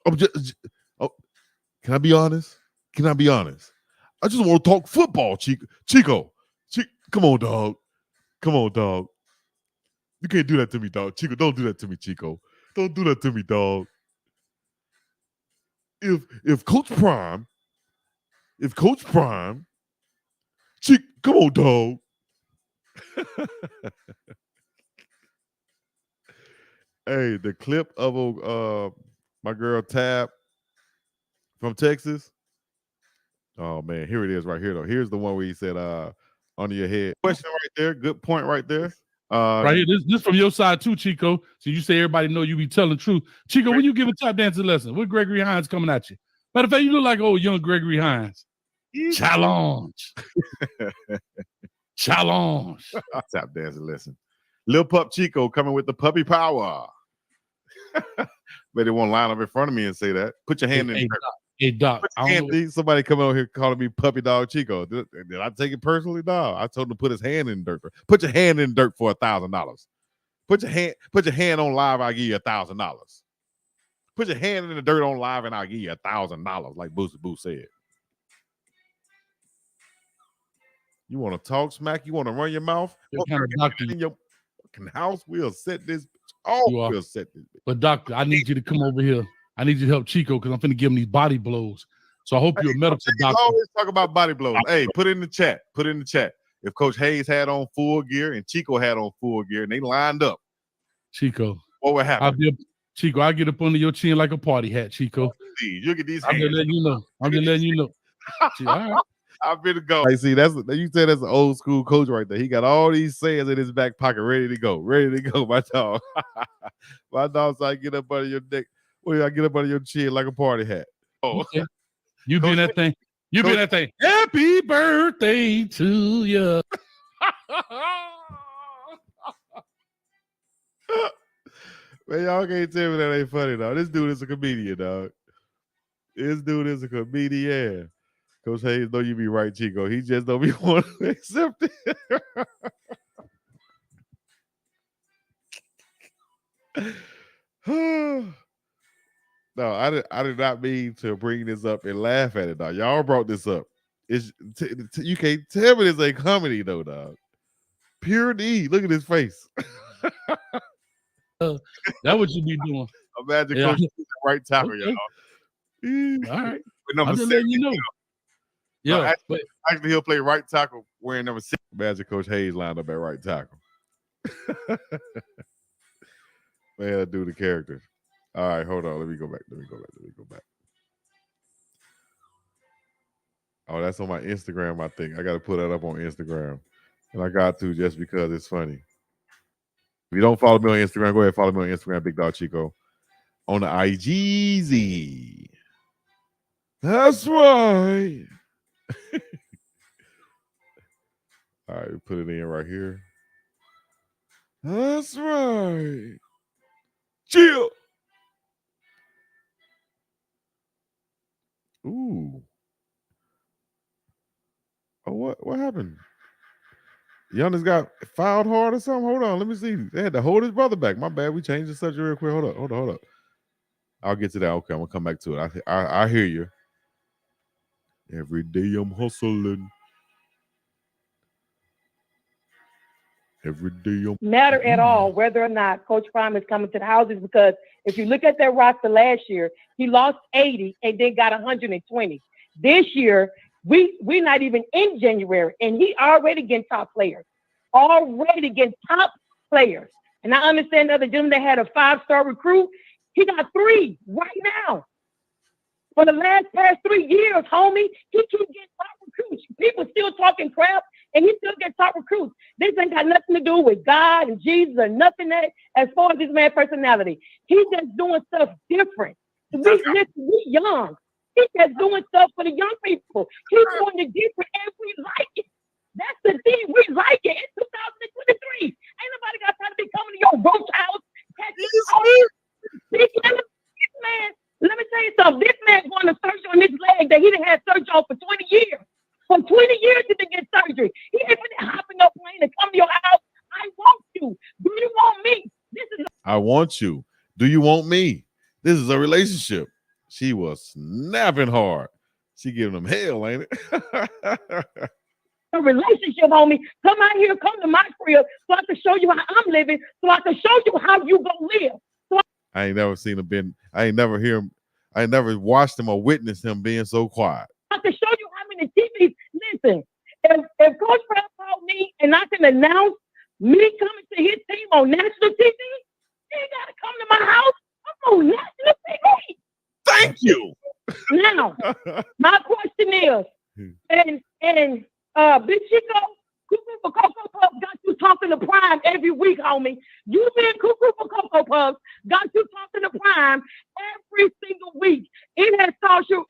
Can I be honest? Can I be honest? I just want to talk football, Chico. Come on, dog. Come on, dog. You can't do that to me, dog. Chico, don't do that to me, Chico. Don't do that to me, dog. If Coach Prime, come on, dog. Hey, the clip of my girl Tab from Texas. Oh man, here it is right here though. Here's the one where he said under your head. Question right there. Good point right there. Right here, this from your side too, Chico. So you say everybody know you be telling the truth. Chico, when you give a tap dancing lesson, with Gregory Hines coming at you. Matter of fact, you look like old young Gregory Hines. Challenge. Challenge. Tap dancing lesson. Lil Pup Chico coming with the puppy power. But they won't line up in front of me and say that. Put your hand in. Hey, Doc. Somebody coming over here calling me Puppy Dog Chico. Did I take it personally? No. I told him to put his hand in dirt. Put your hand in dirt for $1,000. Put your hand on live, I'll give you $1,000. Put your hand in the dirt on live and I'll give you $1,000, like Boosie Boo said. You want to talk smack? You want to run your mouth? In your fucking house? We'll set this. We'll set this. But doctor, I need you to come over here. I need you to help Chico because I'm finna give him these body blows. So I hope you're a medical doctor. Always talk about body blows. Hey, put it in the chat. Put it in the chat. If Coach Hayes had on full gear and Chico had on full gear and they lined up, Chico, what would happen? Chico, I'll get up under your chin like a party hat, Chico. You get these. I'm just letting you know. I'm just letting you know. All right. I've been to go. I see. You said that's an old school coach right there. He got all these sayings in his back pocket, ready to go. My dog. My dog. So I get up under your neck. Well, I get up under your chin like a party hat. Oh, okay. You be in that thing. You be in that thing. Happy birthday to you. Man, y'all can't tell me that ain't funny, dog. This dude is a comedian, dog. This dude is a comedian. Coach Hayes, know you be right, Chico. He just don't be wanting to accept it. No, I did not mean to bring this up and laugh at it, dog. Y'all brought this up. You can't tell me this ain't comedy, though, dog. Pure D. Look at his face. That's what you be doing. Imagine Yeah. Coach right tackle, Okay. y'all. All right. With number I'm just 70. letting you know. No, Yeah, but actually, he'll play right tackle wearing number 6. Imagine Coach Hayes lined up at right tackle. Man, do the characters. All right, hold on. Let me go back. Oh, that's on my Instagram, I think. I got to put that up on Instagram. And I got to just because it's funny. If you don't follow me on Instagram, go ahead and follow me on Instagram, Big Dog Chico. On the IGZ. That's right. All right, we put it in right here. That's right. Chill. Ooh. Oh, what happened? Giannis got fouled hard or something? Hold on, let me see. They had to hold his brother back. My bad. We changed the subject real quick. Hold up. I'll get to that. Okay, I'm gonna come back to it. I hear you. Every day I'm hustling. Every day I'm matter at all whether or not Coach Prime is coming to the houses, because if you look at their roster last year, he lost 80 and then got 120. This year, we're not even in January, and he already getting top players. And I understand the other gentleman that had a 5-star recruit, he got 3 right now. For the past 3 years, homie, he keep getting top recruits. People still talking crap, and he still gets top recruits. This ain't got nothing to do with God and Jesus or nothing that, as far as this man's personality. He's just doing stuff different. We young. He's just doing stuff for the young people. He's doing the different, and we like it. That's the thing. We like it. It's 2023. Ain't nobody got time to be coming to your roach house. This man, let me tell you something. This man going to surgery on his leg that he done had surgery on for 20 years. For 20 years, he didn't get surgery. He ain't been hopping up plane to come to your house. I want you. Do you want me? I want you. Do you want me? This is a relationship. She was snapping hard. She giving him hell, ain't it? A relationship, homie. Come out here, come to my crib so I can show you how I'm living, so I can show you how you gonna live. I ain't never seen him I ain't never watched him or witnessed him being so quiet. I can show you how many TVs. Listen, if Coach Brown called me and I can announce me coming to his team on national TV, he ain't gotta come to my house. I'm on national TV. Thank you. Now, my question is, and Big Chico, Cuckoo for Cocoa Puffs got you talking to Prime every week, homie. You been Cuckoo for Cocoa Puffs got you talking to Prime every single week. It has taught you.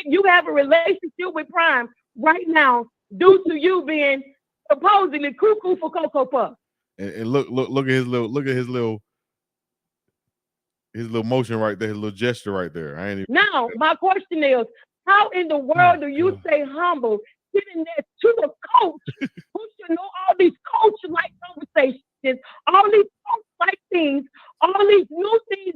You have a relationship with Prime right now due to you being supposedly Cuckoo for Cocoa Puffs. And look at his little motion right there, his little gesture right there. Now, my question is, how in the world do you stay humble sitting there to a coach who should know all these coach-like conversations, all these coach-like things, all these new things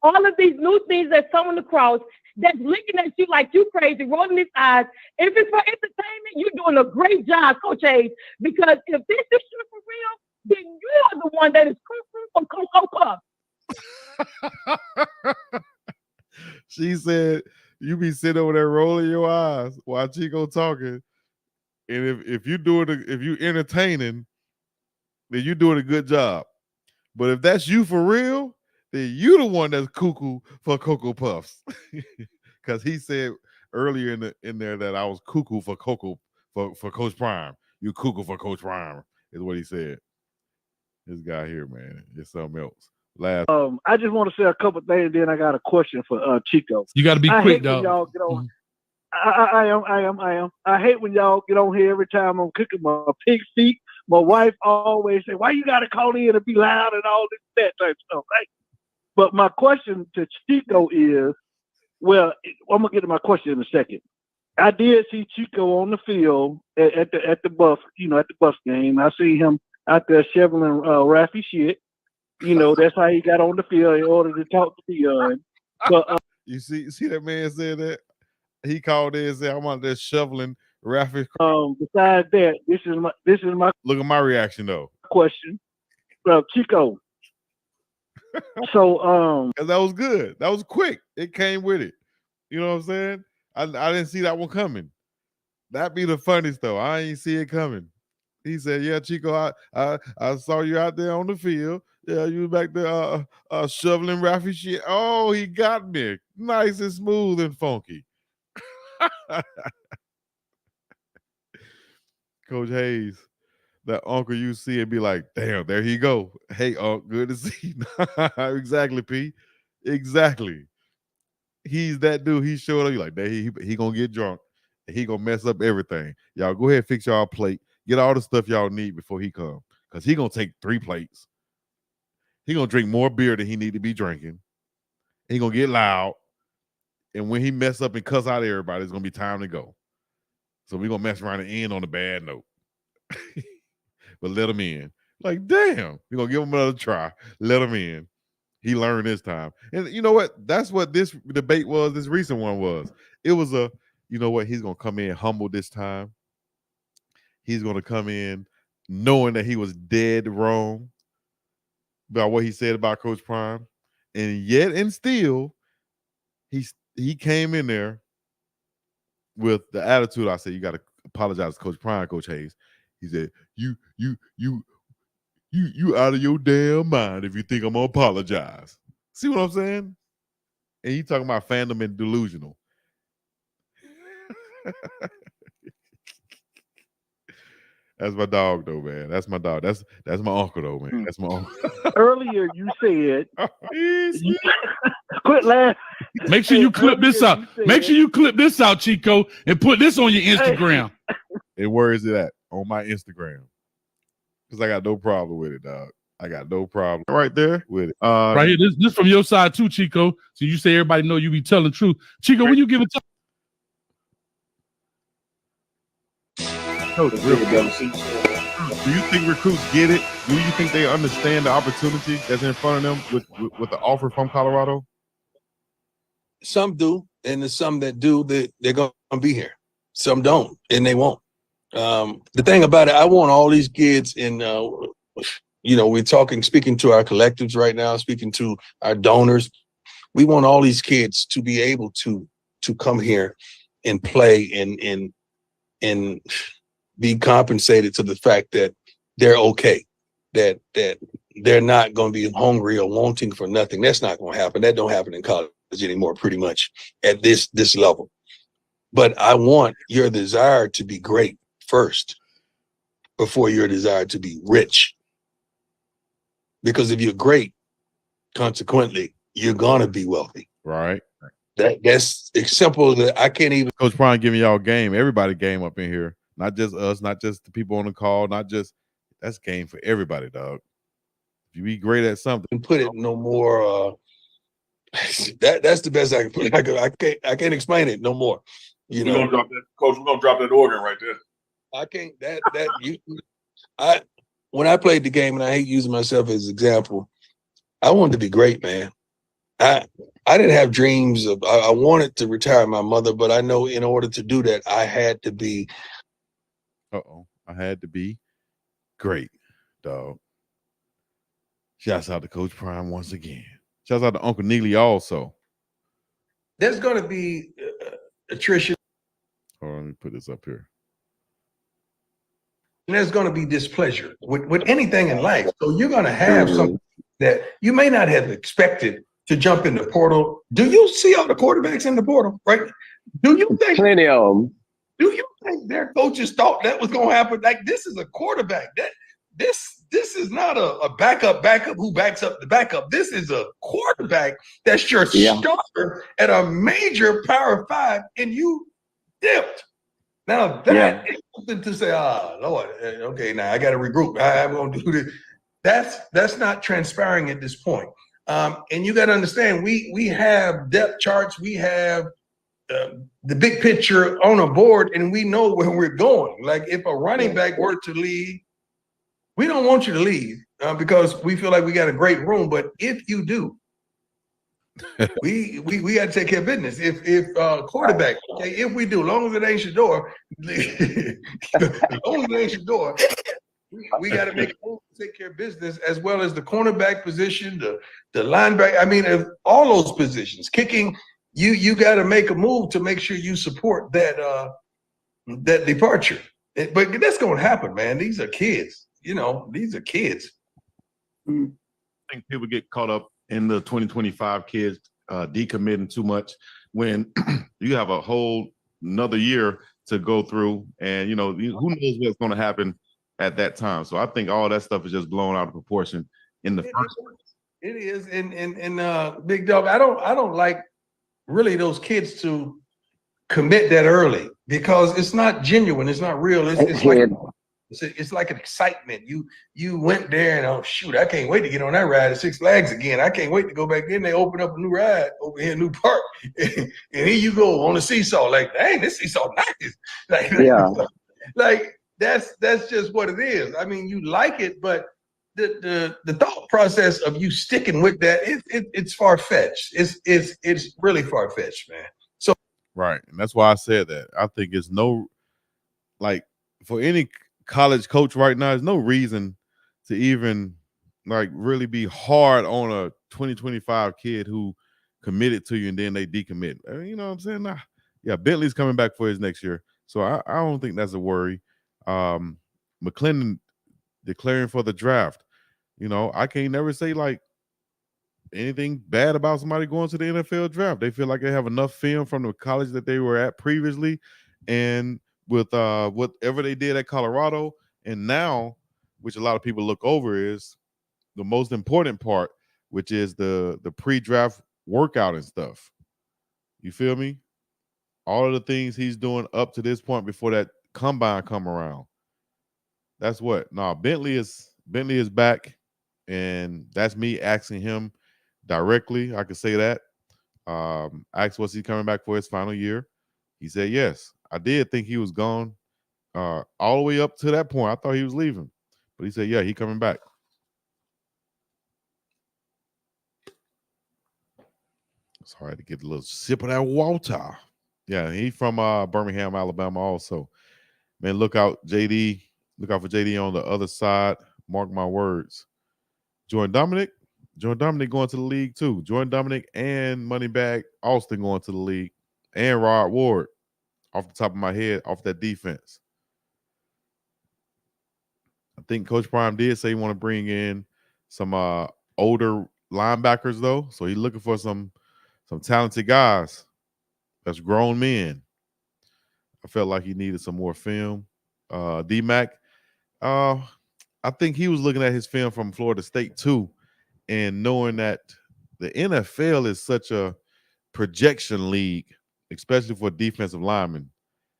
all of these new things that's coming across, that's looking at you like you crazy, rolling his eyes. If it's for entertainment, you're doing a great job, Coach Hayes, because if this is shit for real, then you're the one that is Cuckoo for Cocoa Puffs. She said, you be sitting over there rolling your eyes while Chico talking. And if you entertaining, then you doing a good job. But if that's you for real, then you the one that's cuckoo for Cocoa Puffs. Because he said earlier in there that I was cuckoo for Coach Prime. You cuckoo for Coach Prime is what he said. This guy here, man, is something else. I just want to say a couple things, then I got a question for Chico. You got to be quick, dog. Y'all get on. I am. I hate when y'all get on here every time I'm cooking my pig feet. My wife always say, "Why you got to call in and be loud and all that type of stuff?" Right? But my question to Chico is, well, I'm gonna get to my question in a second. I did see Chico on the field at the Buff, at the Buff game. I see him out there shoveling Raffy shit. That's how he got on the field in order to talk to Deion. But you see that man said that? He called in and said, I'm out there shoveling Rafi, Besides that, this is my look at my reaction though. question. Chico. So 'Cause that was good. That was quick. It came with it. You know what I'm saying? I didn't see that one coming. That'd be the funniest though. I ain't see it coming. He said, "Yeah, Chico, I saw you out there on the field. Yeah, you was back there shoveling Rafi shit. Oh, he got me. Nice and smooth and funky." Coach Hayes, that uncle you see and be like, "Damn, there he go. Hey, Unc, good to see you." Exactly, P. Exactly. He's that dude. He showed up. You like, that he gonna get drunk. He gonna mess up everything. Y'all go ahead, fix y'all plate. Get all the stuff y'all need before he come. Because he gonna take 3 plates. He gonna drink more beer than he need to be drinking. He gonna get loud. And when he mess up and cuss out everybody, it's gonna be time to go. So we gonna mess around and end on a bad note. But let him in. Like, damn. We gonna give him another try. Let him in. He learned this time. And you know what? That's what this debate was, this recent one was. It was you know what? He's gonna come in humble this time. He's gonna come in knowing that he was dead wrong about what he said about Coach Prime. And yet and still, he came in there with the attitude. I said, you got to apologize to Coach Prime, Coach Hayes. He said, you out of your damn mind if you think I'm gonna apologize. See what I'm saying? And he talking about fandom and delusional. That's my dog though, man. That's my dog. That's my uncle though, man. That's my uncle. earlier you said quit laughing. Make sure you clip this out. Make sure you clip this out, Chico, and put this on your Instagram. And where is it at? On my Instagram. Because I got no problem with it, dog. I got no problem right there with it. Right here, this from your side too, Chico. So you say everybody know you be telling the truth. Chico, when you give it to Coach, do you think recruits get it? Do you think they understand the opportunity that's in front of them with the offer from Colorado? Some do, and there's some that do. They're going to be here. Some don't, and they won't. The thing about it, I want all these kids in, we're speaking to our collectives right now, speaking to our donors. We want all these kids to be able to come here and play and be compensated to the fact that they're okay, that they're not going to be hungry or wanting for nothing. That's not going to happen. That don't happen in college anymore, pretty much at this level. But I want your desire to be great first before your desire to be rich. Because if you're great, consequently, you're going to be wealthy. Right. That's as simple that I can't even. Coach Prime giving y'all game. Everybody game up in here. Not just us, not just the people on the call, that's game for everybody, dog. If you be great at something. Put it no more. That's the best I can put it. I can't explain it no more. We're gonna drop that, Coach. We're gonna drop that organ right there. I can't. When I played the game, and I hate using myself as an example, I wanted to be great, man. I didn't have dreams of. I wanted to retire my mother, but I know in order to do that, I had to be. I had to be great, dog. Shouts out to Coach Prime once again. Shouts out to Uncle Neely also. There's going to be attrition. Hold on, let me put this up here. And there's going to be displeasure with anything in life. So you're going to have something that you may not have expected to jump in the portal. Do you see all the quarterbacks in the portal, right? Do you think plenty of them? Do you think their coaches thought that was going to happen? Like, this is a quarterback. This is not a backup who backs up the backup. This is a quarterback that's your starter at a major Power 5, and you dipped. Now that is something to say, Lord, okay, now I got to regroup. I'm going to do this. That's not transpiring at this point. And you got to understand, we have depth charts. We have the big picture on a board, and we know where we're going. Like, if a running back were to leave, we don't want you to leave because we feel like we got a great room. But if you do, We got to take care of business. If quarterback, okay, if we do, long as it ain't Shador, as long as it ain't Shador, we got to make a move to take care of business, as well as the cornerback position, the linebacker. I mean, if all those positions, kicking, you got to make a move to make sure you support that that departure. But that's going to happen, man. These are kids. You know, these are kids. I think people get caught up in the 2025 kids decommitting too much when you have a whole another year to go through, and you know who knows what's going to happen at that time. So I think all that stuff is just blown out of proportion in the first. It is, and Big Dog, I don't like really those kids to commit that early because it's not genuine, it's not real. It's like an excitement. You went there and oh shoot, I can't wait to get on that ride at Six Flags again. I can't wait to go back in. They open up a new ride over here in New Park, and here you go on the seesaw. Like, dang, this seesaw nice. Like, yeah, like that's just what it is. I mean, you like it, but the thought process of you sticking with that, it's far fetched. It's really far fetched, man. So right, and that's why I said that. I think it's no, like, for any college coach right now, there's no reason to even like really be hard on a 2025 kid who committed to you and then they decommit. You know what I'm saying? Nah. Yeah, Bentley's coming back for his next year, so I don't think that's a worry. McClendon declaring for the draft. You know, I can't never say like anything bad about somebody going to the NFL draft. They feel like they have enough film from the college that they were at previously, and with whatever they did at Colorado, and now, which a lot of people look over, is the most important part, which is the pre-draft workout and stuff. You feel me? All of the things he's doing up to this point before that combine come around. That's what. Nah, Bentley is back, and that's me asking him directly. I could say that. Asked was he coming back for his final year. He said yes. I did think he was gone all the way up to that point. I thought he was leaving, but he said, yeah, he coming back. Sorry to get a little sip of that water. Yeah, he from Birmingham, Alabama also. Man, look out, JD. Look out for JD on the other side. Mark my words. Jordan Dominic going to the league too. Jordan Dominic and Moneybag Austin going to the league. And Rod Ward. Off the top of my head, off that defense. I think Coach Prime did say he want to bring in some older linebackers though. So he's looking for some talented guys. That's grown men. I felt like he needed some more film. D-Mac, I think he was looking at his film from Florida State too, and knowing that the NFL is such a projection league, especially for defensive linemen.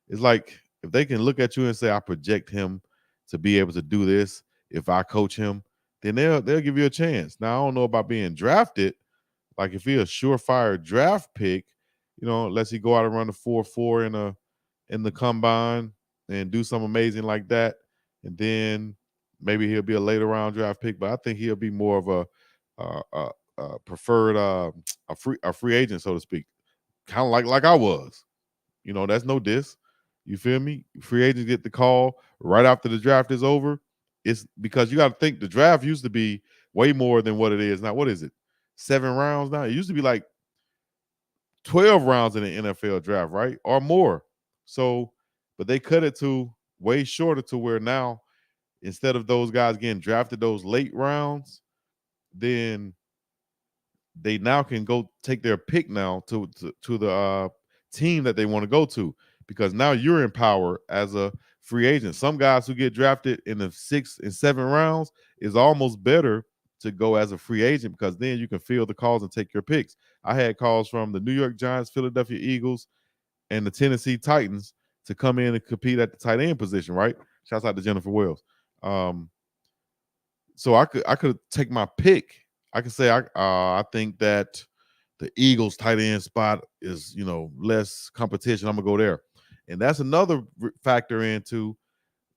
It's like if they can look at you and say, I project him to be able to do this, if I coach him, then they'll give you a chance. Now, I don't know about being drafted. Like if he's a surefire draft pick, you know, unless he go out and run a 4.4 in the combine and do something amazing like that, and then maybe he'll be a later round draft pick. But I think he'll be more of a preferred a free agent, so to speak, kind of like I was. You know, that's no diss. You feel me? Free agents get the call right after the draft is over. It's because you got to think the draft used to be way more than what it is now. What is it? 7 rounds now? It used to be like 12 rounds in the NFL draft, right? Or more. So, but they cut it to way shorter to where now, instead of those guys getting drafted those late rounds, then they now can go take their pick now to the team that they want to go to, because now you're in power as a free agent. Some guys who get drafted in the 6 and 7 rounds is almost better to go as a free agent, because then you can field the calls and take your picks. I had calls from the New York Giants, Philadelphia Eagles, and the Tennessee Titans to come in and compete at the tight end position, right? Shouts out to Jennifer Wells. So I could take my pick. I could say I think that the Eagles tight end spot is, you know, less competition. I'm gonna go there. And that's another factor into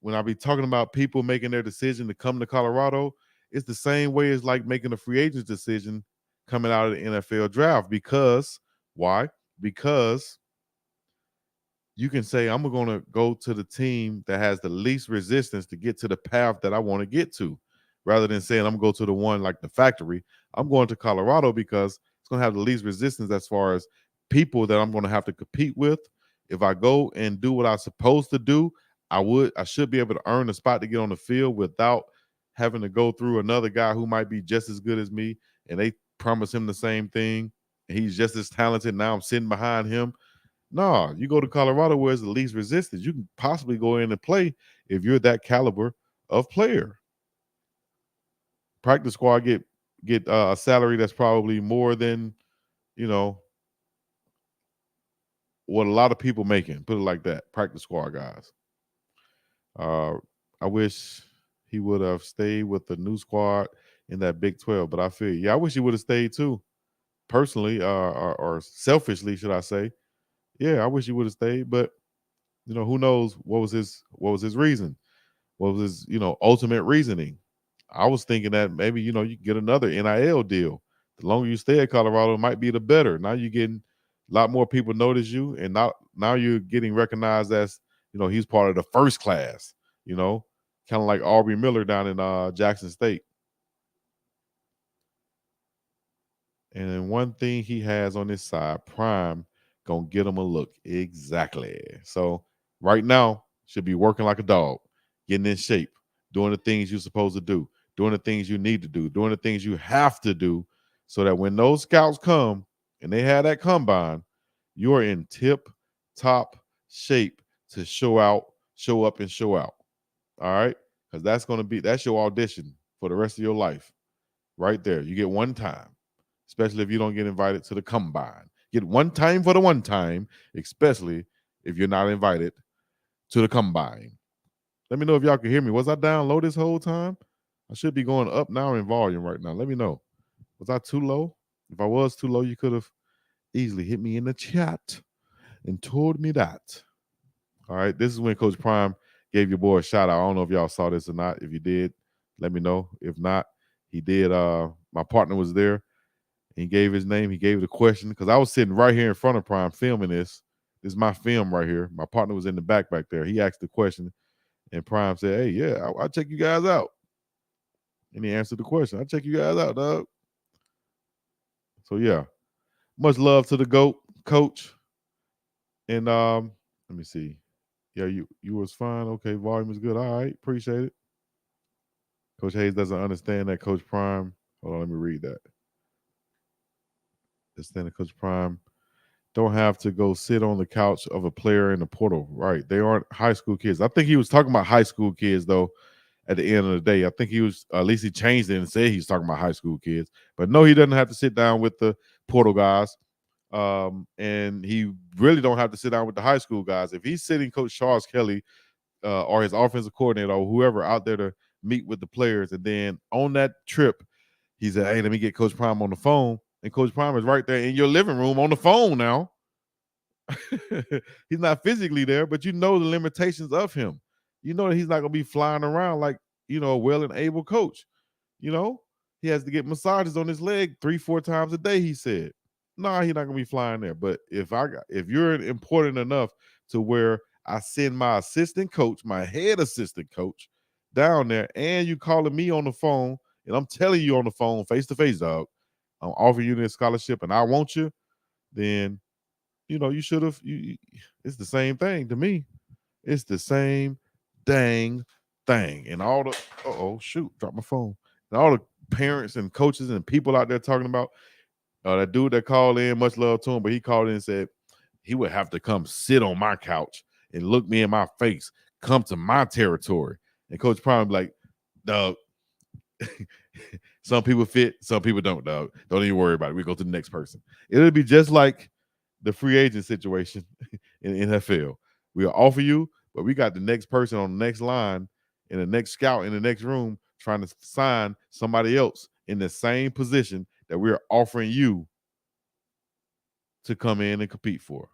when I be talking about people making their decision to come to Colorado. It's the same way as like making a free agent decision coming out of the NFL draft. Because why? Because you can say, I'm going to go to the team that has the least resistance to get to the path that I want to get to, rather than saying I'm going to go to the one like the factory. I'm going to Colorado because it's going to have the least resistance as far as people that I'm going to have to compete with. If I go and do what I'm supposed to do, I should be able to earn a spot to get on the field without having to go through another guy who might be just as good as me, and they promise him the same thing, and he's just as talented. Now I'm sitting behind him. No, you go to Colorado where it's the least resistance. You can possibly go in and play if you're that caliber of player. Practice squad get a salary that's probably more than, what a lot of people making. Put it like that. Practice squad guys. I wish he would have stayed with the new squad in that Big 12, but I feel, I wish he would have stayed too. Personally, or selfishly, should I say? Yeah, I wish he would have stayed, but who knows what was his reason? What was his, ultimate reasoning? I was thinking that maybe, you can get another NIL deal. The longer you stay at Colorado, it might be the better. Now you're getting a lot more people notice you, and now you're getting recognized as, he's part of the first class, kind of like Aubrey Miller down in Jackson State. And then one thing he has on his side, Prime, gonna get him a look. Exactly. So right now, should be working like a dog, getting in shape, doing the things you're supposed to do, doing the things you need to do, doing the things you have to do, so that when those scouts come and they have that combine, you're in tip-top shape to show up and show out. All right? Because that's your audition for the rest of your life. Right there. You get one time. Especially if you don't get invited to the combine. Get one time for the one time, especially if you're not invited to the combine. Let me know if y'all can hear me. Was I down low this whole time? I should be going up now in volume right now. Let me know. Was I too low? If I was too low, you could have easily hit me in the chat and told me that. All right, this is when Coach Prime gave your boy a shout out. I don't know if y'all saw this or not. If you did, let me know. If not, he did. My partner was there. He gave his name. He gave the question because I was sitting right here in front of Prime filming this. This is my film right here. My partner was in the back there. He asked the question, and Prime said, "Hey, yeah, I'll check you guys out." And he answered the question. I'll check you guys out, dog. So, yeah. Much love to the GOAT, Coach. And let me see. Yeah, you was fine. Okay, volume is good. All right, appreciate it. Coach Hayes doesn't understand that Coach Prime. Hold on, let me read that. Understand that Coach Prime don't have to go sit on the couch of a player in the portal. Right. They aren't high school kids. I think he was talking about high school kids, though, at the end of the day. I think he was, at least he changed it and said he's talking about high school kids. But no, he doesn't have to sit down with the portal guys. And he really don't have to sit down with the high school guys. If he's sitting Coach Charles Kelly or his offensive coordinator or whoever out there to meet with the players, and then on that trip, he said, "Hey, let me get Coach Prime on the phone." And Coach Prime is right there in your living room on the phone now. He's not physically there, but you know the limitations of him. You know that he's not going to be flying around like, a well and able coach. He has to get massages on his leg 3-4 times a day, he said. No, he's not going to be flying there. But if you're important enough to where I send my assistant coach, my head assistant coach down there, and you calling me on the phone, and I'm telling you on the phone face-to-face, dog, I'm offering you this scholarship and I want you, then, you should have, it's the same thing to me. It's the same dang thing. And all the, dropped my phone. And all the parents and coaches and people out there talking about that dude that called in, much love to him, but he called in and said he would have to come sit on my couch and look me in my face, come to my territory. And Coach Prime like, dog, some people fit, some people don't, dog. Don't even worry about it. We go to the next person. It'll be just like the free agent situation in the NFL. We'll offer you, but we got the next person on the next line and the next scout in the next room trying to sign somebody else in the same position that we're offering you to come in and compete for.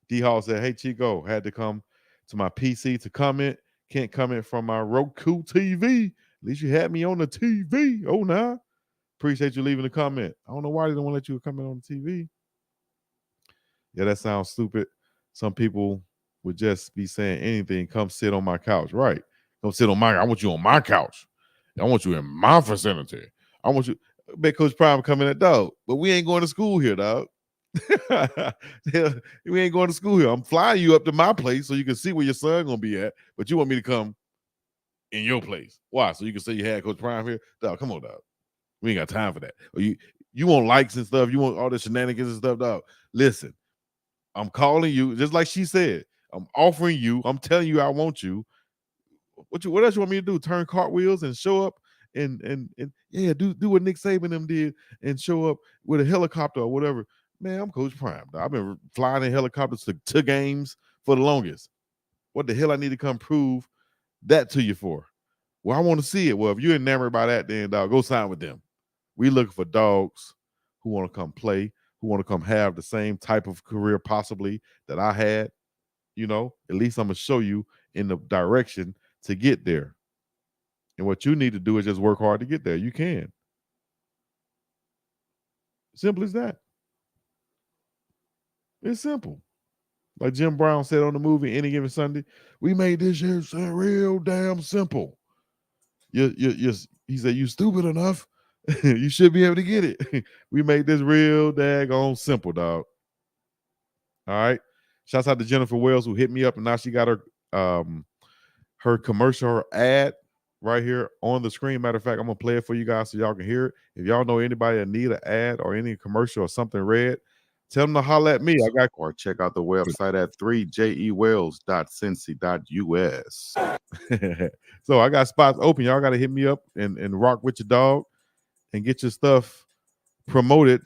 D Hall said, "Hey, Chico, had to come to my PC to comment. Can't comment from my Roku TV. At least you had me on the TV. Oh, nah. Appreciate you leaving a comment. I don't know why they don't want to let you comment on the TV. Yeah, that sounds stupid. Some people would just be saying anything. Come sit on my couch. Right. Come sit on I want you on my couch. I want you in my vicinity. I want you. Bet Coach Prime coming at dog. But we ain't going to school here, dog. We ain't going to school here. I'm flying you up to my place so you can see where your son gonna be at. But you want me to come in your place. Why? So you can say you had Coach Prime here? Dog, come on, dog. We ain't got time for that. Or you want likes and stuff. You want all the shenanigans and stuff, dog. Listen, I'm calling you, just like she said. I'm offering you. I'm telling you I want you. What else you want me to do? Turn cartwheels and show up and yeah, do what Nick Saban them did and show up with a helicopter or whatever. Man, I'm Coach Prime. Dog. I've been flying in helicopters to games for the longest. What the hell I need to come prove that to you for? Well, I want to see it. Well, if you're enamored by that, then dog, go sign with them. We looking for dogs who want to come play, who want to come have the same type of career possibly that I had. You know, at least I'm going to show you in the direction to get there. And what you need to do is just work hard to get there. You can. Simple as that. It's simple. Like Jim Brown said on the movie Any Given Sunday, we made this year real damn simple. He said, you stupid enough. You should be able to get it. We made this real daggone simple, dog. All right. Shouts out to Jennifer Wells who hit me up, and now she got her commercial, her ad right here on the screen. Matter of fact, I'm gonna play it for you guys so y'all can hear it. If y'all know anybody that need an ad or any commercial or something read, tell them to holler at me. I got or check out the website at 3jewells.cincy.us. So I got spots open. Y'all got to hit me up and rock with your dog and get your stuff promoted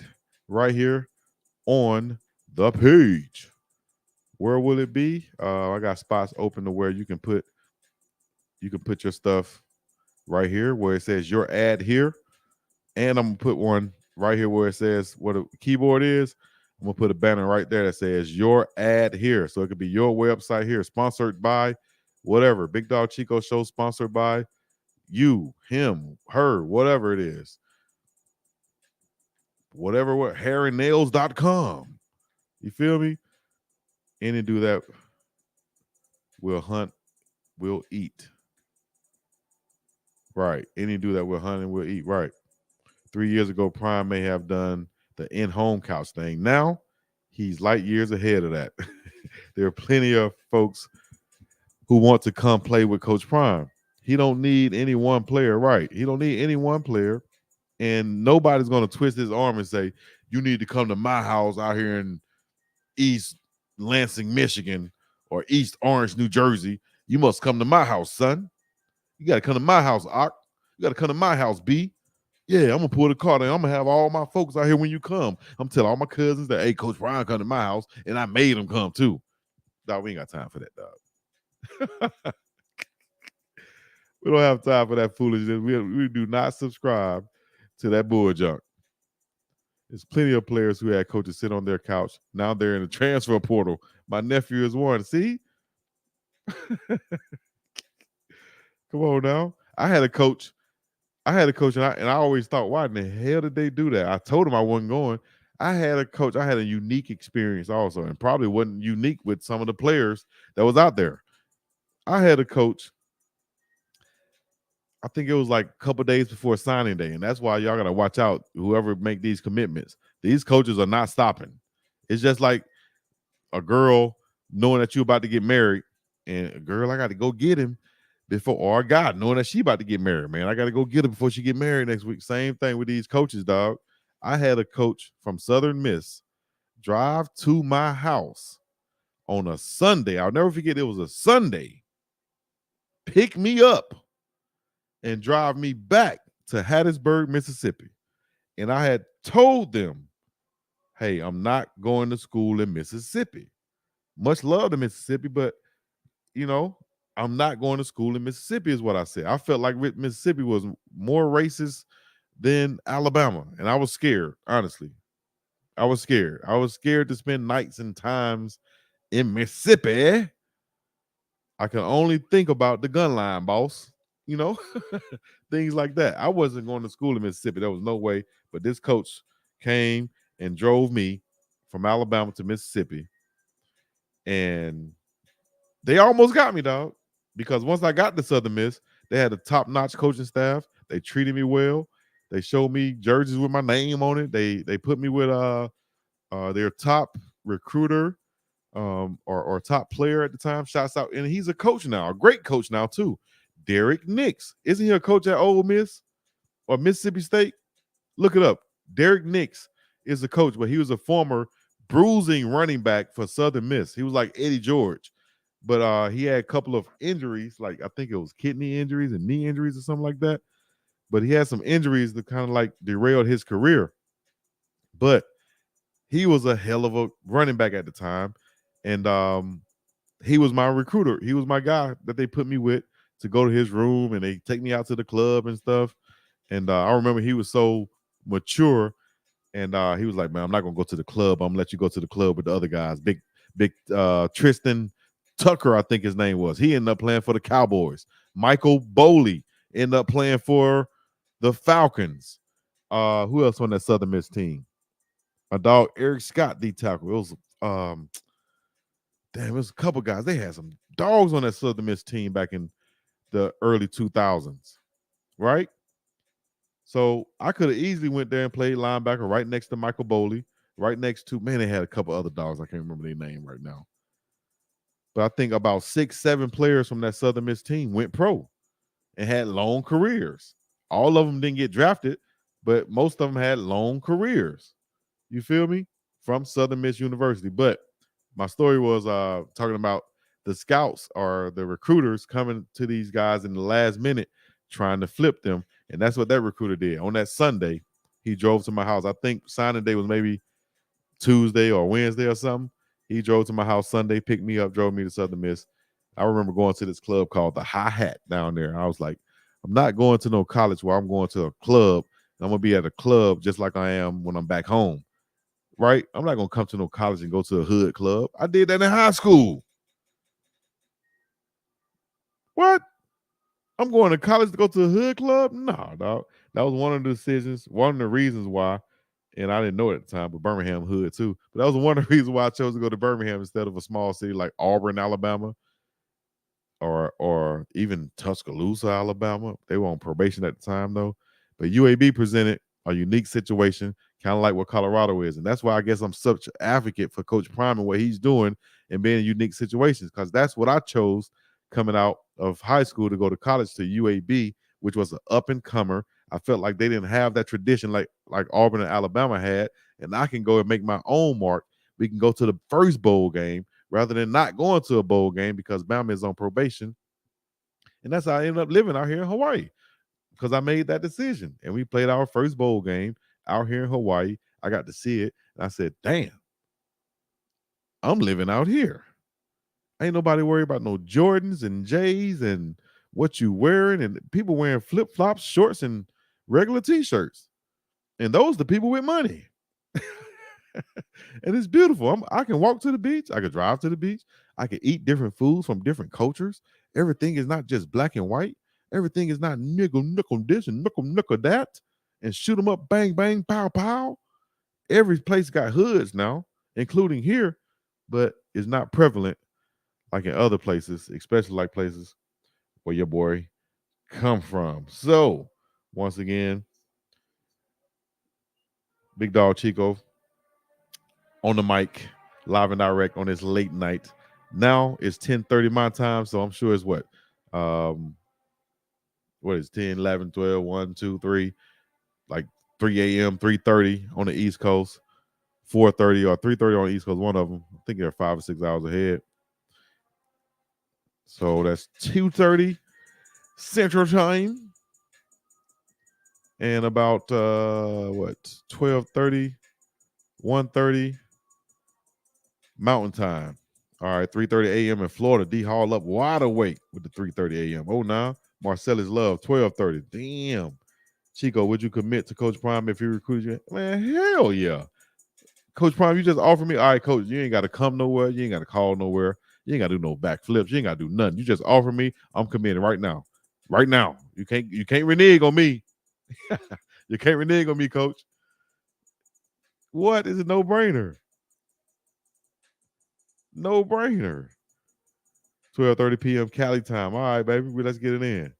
right here on the page. Where will it be? I got spots open to where you can put your stuff right here where it says your ad here. And I'm gonna put one right here where it says what a keyboard is. I'm gonna put a banner right there that says your ad here. So it could be your website here, sponsored by whatever. Big Dog Chico Show, sponsored by you, him, her, whatever it is. Whatever, hairandnails.com. You feel me? Any do that, we'll hunt, we'll eat. Right. Any do that, we'll hunt and we'll eat. Right. 3 years ago, Prime may have done the in-home couch thing. Now, he's light years ahead of that. There are plenty of folks who want to come play with Coach Prime. He don't need any one player, right? He don't need any one player. And nobody's going to twist his arm and say, you need to come to my house out here in East Lansing, Michigan, or East Orange, New Jersey. You must come to my house, son. You got to come to my house, Ock. You got to come to my house, B. Yeah, I'm going to pull the car down. I'm going to have all my folks out here when you come. I'm telling all my cousins that, hey, Coach Brian, come to my house, and I made them come too. Dog, we ain't got time for that, dog. We don't have time for that foolishness. We do not subscribe to that bull junk. There's plenty of players who had coaches sit on their couch. Now they're in the transfer portal. My nephew is one. See? Come on now. I had a coach, and I always thought, why in the hell did they do that? I told him I wasn't going. I had a coach. I had a unique experience also, and probably wasn't unique with some of the players that was out there. I had a coach, I think it was like a couple days before signing day, and that's why y'all got to watch out, whoever make these commitments. These coaches are not stopping. It's just like a girl knowing that you're about to get married, and a girl, I got to go get him before, or a guy knowing that she about to get married, man. I got to go get her before she get married next week. Same thing with these coaches, dog. I had a coach from Southern Miss drive to my house on a Sunday. I'll never forget, it was a Sunday. Pick me up and drive me back to Hattiesburg, Mississippi. And I had told them, hey, I'm not going to school in Mississippi. Much love to Mississippi, but, you know, I'm not going to school in Mississippi is what I said. I felt like Mississippi was more racist than Alabama, and I was scared, honestly. I was scared. I was scared to spend nights and times in Mississippi. I can only think about the gun line, boss. you know, things like that. I wasn't going to school in Mississippi. There was no way. But this coach came and drove me from Alabama to Mississippi. And they almost got me, dog. Because once I got to Southern Miss, they had a top-notch coaching staff. They treated me well. They showed me jerseys with my name on it. They put me with their top recruiter or top player at the time. Shouts out. And he's a coach now, a great coach now, too. Derek Nix. Isn't he a coach at Ole Miss or Mississippi State? Look it up. Derek Nix is the coach, but he was a former bruising running back for Southern Miss. He was like Eddie George, but he had a couple of injuries, like I think it was kidney injuries and knee injuries or something like that. But he had some injuries that kind of like derailed his career. But he was a hell of a running back at the time. And he was my recruiter. He was my guy that they put me with to go to his room, and they take me out to the club and stuff. And I remember he was so mature, and he was like, man, I'm not going to go to the club. I'm going to let you go to the club with the other guys. Big Tristan Tucker, I think his name was. He ended up playing for the Cowboys. Michael Boley ended up playing for the Falcons. Who else on that Southern Miss team? My dog Eric Scott, D tackle. It was it was a couple guys. They had some dogs on that Southern Miss team back in the early 2000s, right? So I could have easily went there and played linebacker right next to Michael Boley, right next to, man, they had a couple other dogs. I can't remember their name right now. But I think about 6, 7 players from that Southern Miss team went pro and had long careers. All of them didn't get drafted, but most of them had long careers. You feel me? From Southern Miss University. But my story was talking about the scouts or the recruiters coming to these guys in the last minute trying to flip them. And that's what that recruiter did. On that Sunday, he drove to my house. I think signing day was maybe Tuesday or Wednesday or something. He drove to my house Sunday, picked me up, drove me to Southern Miss. I remember going to this club called the Hi Hat down there. I was like, I'm not going to no college where I'm going to a club. I'm going to be at a club just like I am when I'm back home. Right? I'm not going to come to no college and go to a hood club. I did that in high school. What? I'm going to college to go to a hood club? No, dog. That was one of the decisions, one of the reasons why, and I didn't know it at the time, but Birmingham hood too. But that was one of the reasons why I chose to go to Birmingham instead of a small city like Auburn, Alabama, or even Tuscaloosa, Alabama. They were on probation at the time, though. But UAB presented a unique situation, kind of like what Colorado is. And that's why I guess I'm such an advocate for Coach Prime and what he's doing and being in unique situations, because that's what I chose coming out of high school to go to college to UAB, which was an up-and-comer. I felt like they didn't have that tradition like Auburn and Alabama had, and I can go and make my own mark. We can go to the first bowl game rather than not going to a bowl game because Bama is on probation. And that's how I ended up living out here in Hawaii, because I made that decision. And we played our first bowl game out here in Hawaii. I got to see it, and I said, damn, I'm living out here. Ain't nobody worried about no Jordans and J's and what you wearing, and people wearing flip-flops, shorts, and regular T-shirts. And those are the people with money. And it's beautiful. I can walk to the beach. I can drive to the beach. I can eat different foods from different cultures. Everything is not just black and white. Everything is not nickel this and nickel that, and shoot them up, bang, bang, pow, pow. Every place got hoods now, including here, but it's not prevalent like in other places, especially like places where your boy come from. So, once again, Big Dog Chico on the mic, live and direct on this late night. Now it's 10:30 my time, so I'm sure it's what is 10, 11, 12, 1, 2, 3, like 3 a.m., 3:30 on the East Coast, 4:30 or 3:30 on the East Coast, one of them. I think they're 5 or 6 hours ahead. So that's 2:30 Central Time. And about 12:30, 1:30 Mountain Time. All right, 3:30 a.m. in Florida. D Hall up wide awake with the 3:30 a.m. Oh, now Marcellus Love, 12:30. Damn. Chico, would you commit to Coach Prime if he recruited you? Man, hell yeah. Coach Prime, you just offered me. All right, Coach, you ain't got to come nowhere. You ain't got to call nowhere. You ain't got to do no backflips. You ain't got to do nothing. You just offer me. I'm committing right now. Right now. You can't renege on me. You can't renege on me, coach. What is a no-brainer? No-brainer. 12:30 p.m. Cali time. All right, baby. Let's get it in.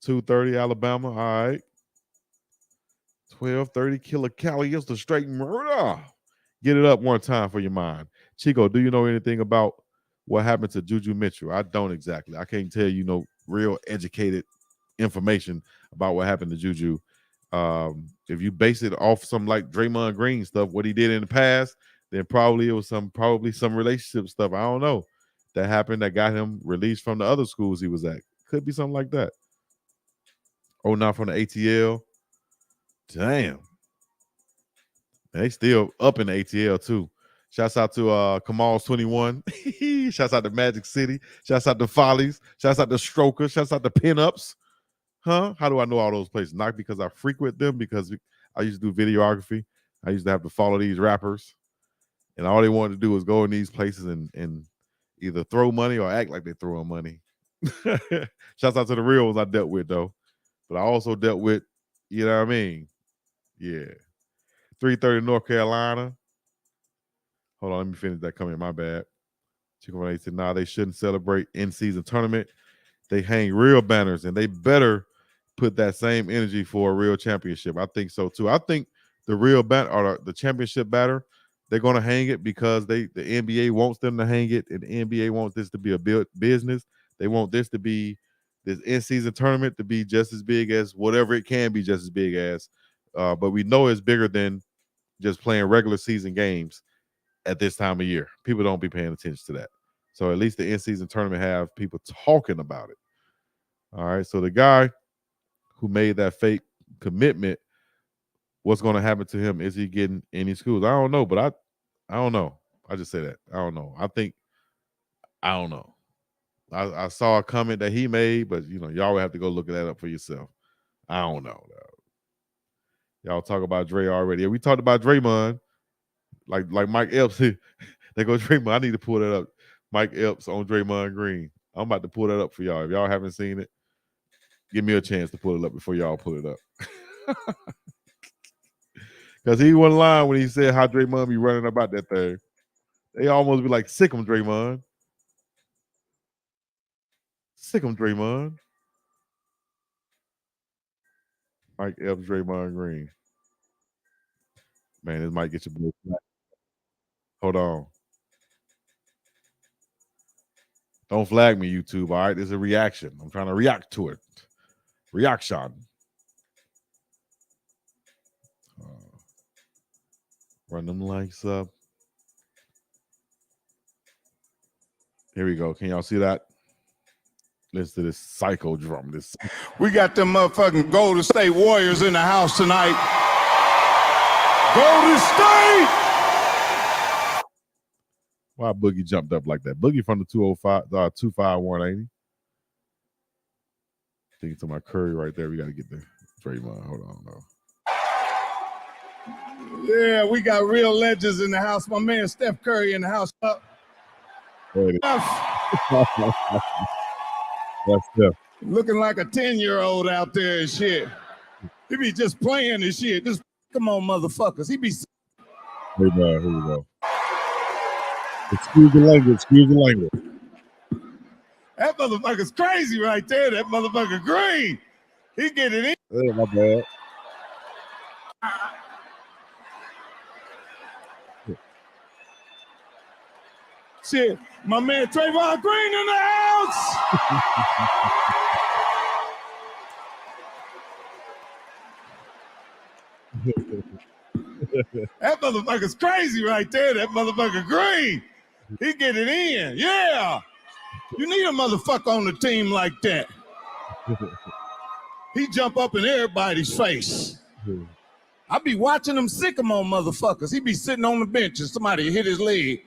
2:30 Alabama. All right. 12:30 Killer Cali. It's the straight murder. Get it up one time for your mind. Chico, do you know anything about what happened to Juju Mitchell? I don't exactly. I can't tell you no real educated information about what happened to Juju. If you base it off some like Draymond Green stuff, what he did in the past, then probably it was some relationship stuff. I don't know that happened that got him released from the other schools he was at. Could be something like that. Oh, not from the ATL. Damn. They still up in the ATL too. Shouts out to Kamal's 21. Shouts out to Magic City. Shouts out to Follies. Shouts out to Stroker. Shouts out to Pinups. Huh? How do I know all those places? Not because I frequent them, because I used to do videography. I used to have to follow these rappers. And all they wanted to do was go in these places and either throw money or act like they throwing money. Shouts out to the real ones I dealt with, though. But I also dealt with, you know what I mean? Yeah. 3:30 North Carolina. Hold on, let me finish that comment. My bad. Chico said, nah, they shouldn't celebrate in-season tournament. They hang real banners, and they better put that same energy for a real championship. I think so, too. I think the real banner or the championship banner, they're going to hang it because the NBA wants them to hang it, and the NBA wants this to be a business. They want this in-season tournament to be just as big as whatever it can be just as big as. But we know it's bigger than just playing regular season games at this time of year. People don't be paying attention to that. So at least the in-season tournament have people talking about it. All right. So the guy who made that fake commitment, what's going to happen to him? Is he getting any schools? I don't know, but I don't know. I just say that. I don't know. I don't know. I saw a comment that he made, but y'all would have to go look that up for yourself. I don't know. Y'all talk about Dre already. We talked about Draymond, like Mike Epps. They go Draymond. I need to pull that up. Mike Epps on Draymond Green. I'm about to pull that up for y'all. If y'all haven't seen it, give me a chance to pull it up before y'all pull it up. Because he wasn't lying when he said how Draymond be running about that thing. They almost be like, sick him, Draymond. Sick him, Draymond. Mike Epps, Draymond Green. Man, this might get your boy flat. Hold on. Don't flag me, YouTube, all right? This is a reaction. I'm trying to react to it. Reaction. Run them lights up. Here we go. Can y'all see that? Listen to this psycho drum. We got them motherfucking Golden State Warriors in the house tonight. Golden State! Why Boogie jumped up like that? Boogie from the 251, ain't he? Thinking to my Curry right there. We got to get the Draymond. Hold on, no. Yeah, we got real legends in the house. My man Steph Curry in the house. That's Steph. Looking like a 10-year-old out there and shit. He be just playing and shit. Just come on, motherfuckers. He be. Here we go. Excuse the language. That motherfucker's crazy right there. That motherfucker Green. He get it in. Hey, my bad. Shit, my man Trayvon Green in the house. That motherfucker's crazy right there. That motherfucker Green. He get it in. Yeah. You need a motherfucker on the team like that. He jump up in everybody's face. I be watching them sycamore motherfuckers. He be sitting on the bench and somebody hit his leg.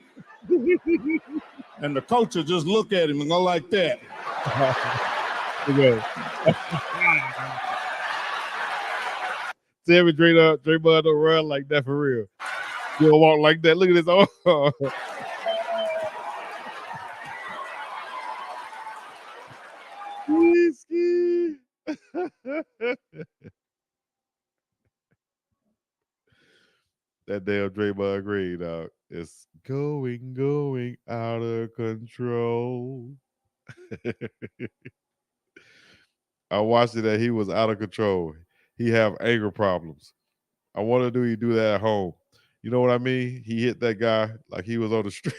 And the coach will just look at him and go like that. See every Draymond don't run like that for real. You don't walk like that. Look at this arm. That damn Draymond Green, dog. It's going out of control. I watched it that he was out of control. He have anger problems. I wonder do he do that at home? You know what I mean? He hit that guy like he was on the street.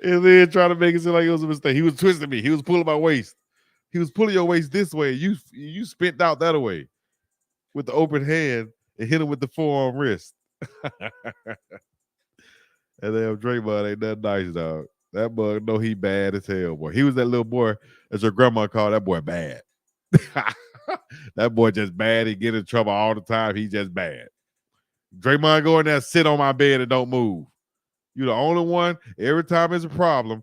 And then trying to make it seem like it was a mistake. He was twisting me. He was pulling my waist. He was pulling your waist this way. You spent out that way with the open hand and hit him with the forearm wrist. And then Draymond ain't that nice, dog. That boy know he bad as hell, boy. He was that little boy, as your grandma called that boy bad. That boy just bad. He get in trouble all the time. He just bad. Draymond, go in there, sit on my bed and don't move. You the only one. Every time there's a problem,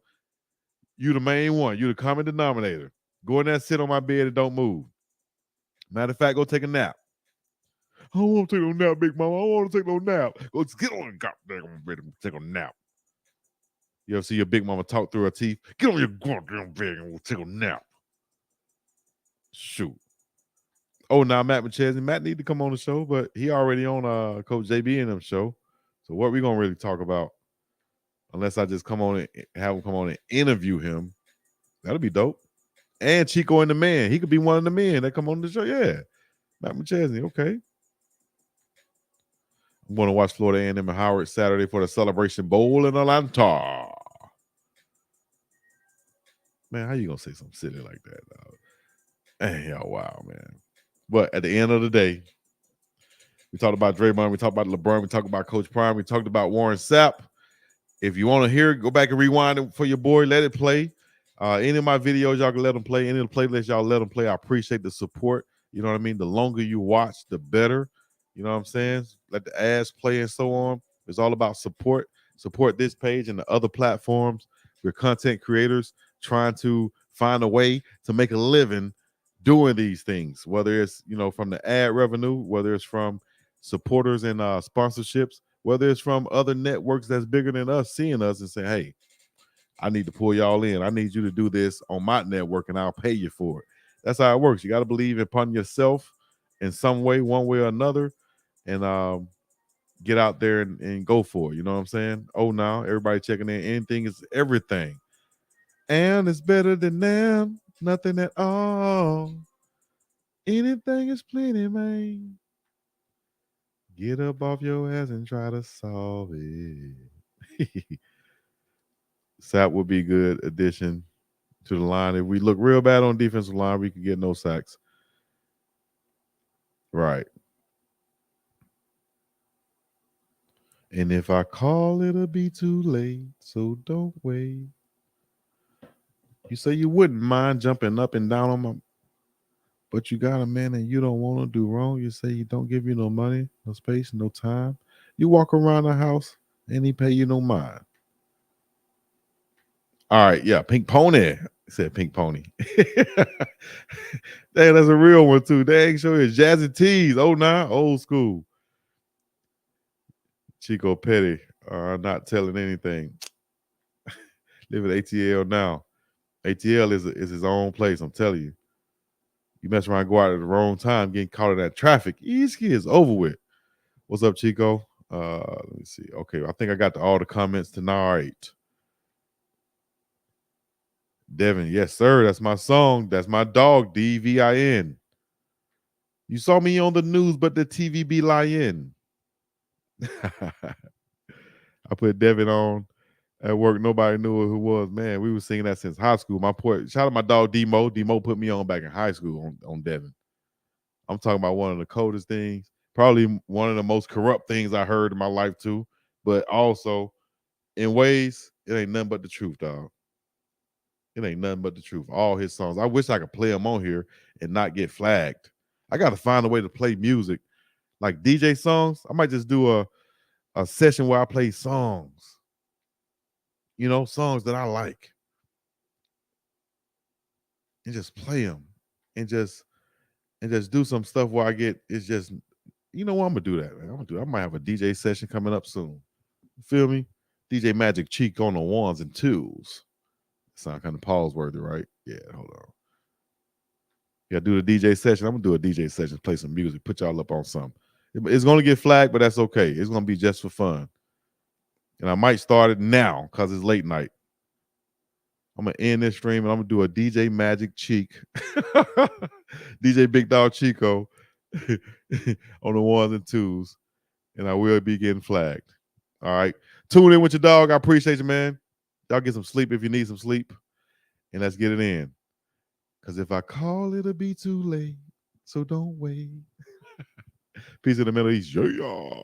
you the main one. You the common denominator. Go in there, sit on my bed and don't move. Matter of fact, go take a nap. I don't want to take no nap, big mama. I don't want to take no nap. Go get on the goddamn bed and take a nap. You ever see your big mama talk through her teeth? Get on your goddamn bed and we'll take a nap. Shoot. Oh, now Matt McChesney. Matt need to come on the show, but he already on Coach JB and them show. So what we gonna really talk about? Unless I just come on and have him come on and interview him. That'll be dope. And Chico and the man. He could be one of the men that come on the show. Yeah. Matt McChesney. Okay. I'm going to watch Florida A&M and Howard Saturday for the Celebration Bowl in Atlanta. Man, how you going to say something silly like that, dog? Hey, y'all, wow, man. But at the end of the day, we talked about Draymond. We talked about LeBron. We talked about Coach Prime. We talked about Warren Sapp. If you want to hear it, go back and rewind it for your boy. Let it play. Any of my videos, y'all can let them play. Any of the playlists, y'all let them play. I appreciate the support. You know what I mean? The longer you watch, the better. You know what I'm saying? Let the ads play and so on. It's all about support. Support this page and the other platforms. We're content creators trying to find a way to make a living doing these things, whether it's, you know, from the ad revenue, whether it's from supporters and sponsorships, whether it's from other networks that's bigger than us seeing us and saying, hey, I need to pull y'all in. I need you to do this on my network and I'll pay you for it. That's how it works. You got to believe upon yourself in some way, one way or another, and get out there and go for it. You know what I'm saying? Oh, now everybody checking in. Anything is everything. And it's better than them. Nothing at all. Anything is plenty, man. Get up off your ass and try to solve it. Sapp would be a good addition to the line. If we look real bad on defensive line, we could get no sacks. Right. And if I call, it'll be too late. So don't wait. You say you wouldn't mind jumping up and down on my, but you got a man and you don't want to do wrong. You say he don't give you no money, no space, no time. You walk around the house and he pay you no mind. All right, yeah, Pink Pony. Said Pink Pony. Dang, that's a real one too. Dang, show you Jazzy Tees. Oh, nah, old school. Chico Petty, not telling anything. Live at ATL now. ATL is his own place. I'm telling you. You mess around, go out at the wrong time, getting caught in that traffic. Easy is over with. What's up, Chico? Let me see. Okay, I think I got all the comments tonight. Devin, yes, sir. That's my song. That's my dog, DVIN. You saw me on the news, but the TV be lying. I put Devin on at work. Nobody knew who it was. Man, we were singing that since high school. Shout out my dog, Demo. Demo put me on back in high school on Devin. I'm talking about one of the coldest things. Probably one of the most corrupt things I heard in my life, too. But also, in ways, it ain't nothing but the truth, dog. It ain't nothing but the truth. All his songs. I wish I could play them on here and not get flagged. I got to find a way to play music. Like DJ songs, I might just do a session where I play songs. You know, songs that I like. And just play them. And just do some stuff where I get, it's just, you know what, I'm going to do that, man. I might have a DJ session coming up soon. You feel me? DJ Magic Cheek on the ones and twos. Sound kind of pause worthy, right? Yeah, hold on. Yeah, do the DJ session. I'm gonna do a DJ session, play some music, put y'all up on something. It's gonna get flagged, but that's okay. It's gonna be just for fun. And I might start it now because it's late night. I'm gonna end this stream and I'm gonna do a DJ Magic Cheek, DJ Big Dog Chico on the ones and twos, and I will be getting flagged. All right, tune in with your dog. I appreciate you, man. Y'all get some sleep if you need some sleep, and let's get it in. Because if I call, it'll be too late. So don't wait. Peace in the Middle East. Yeah.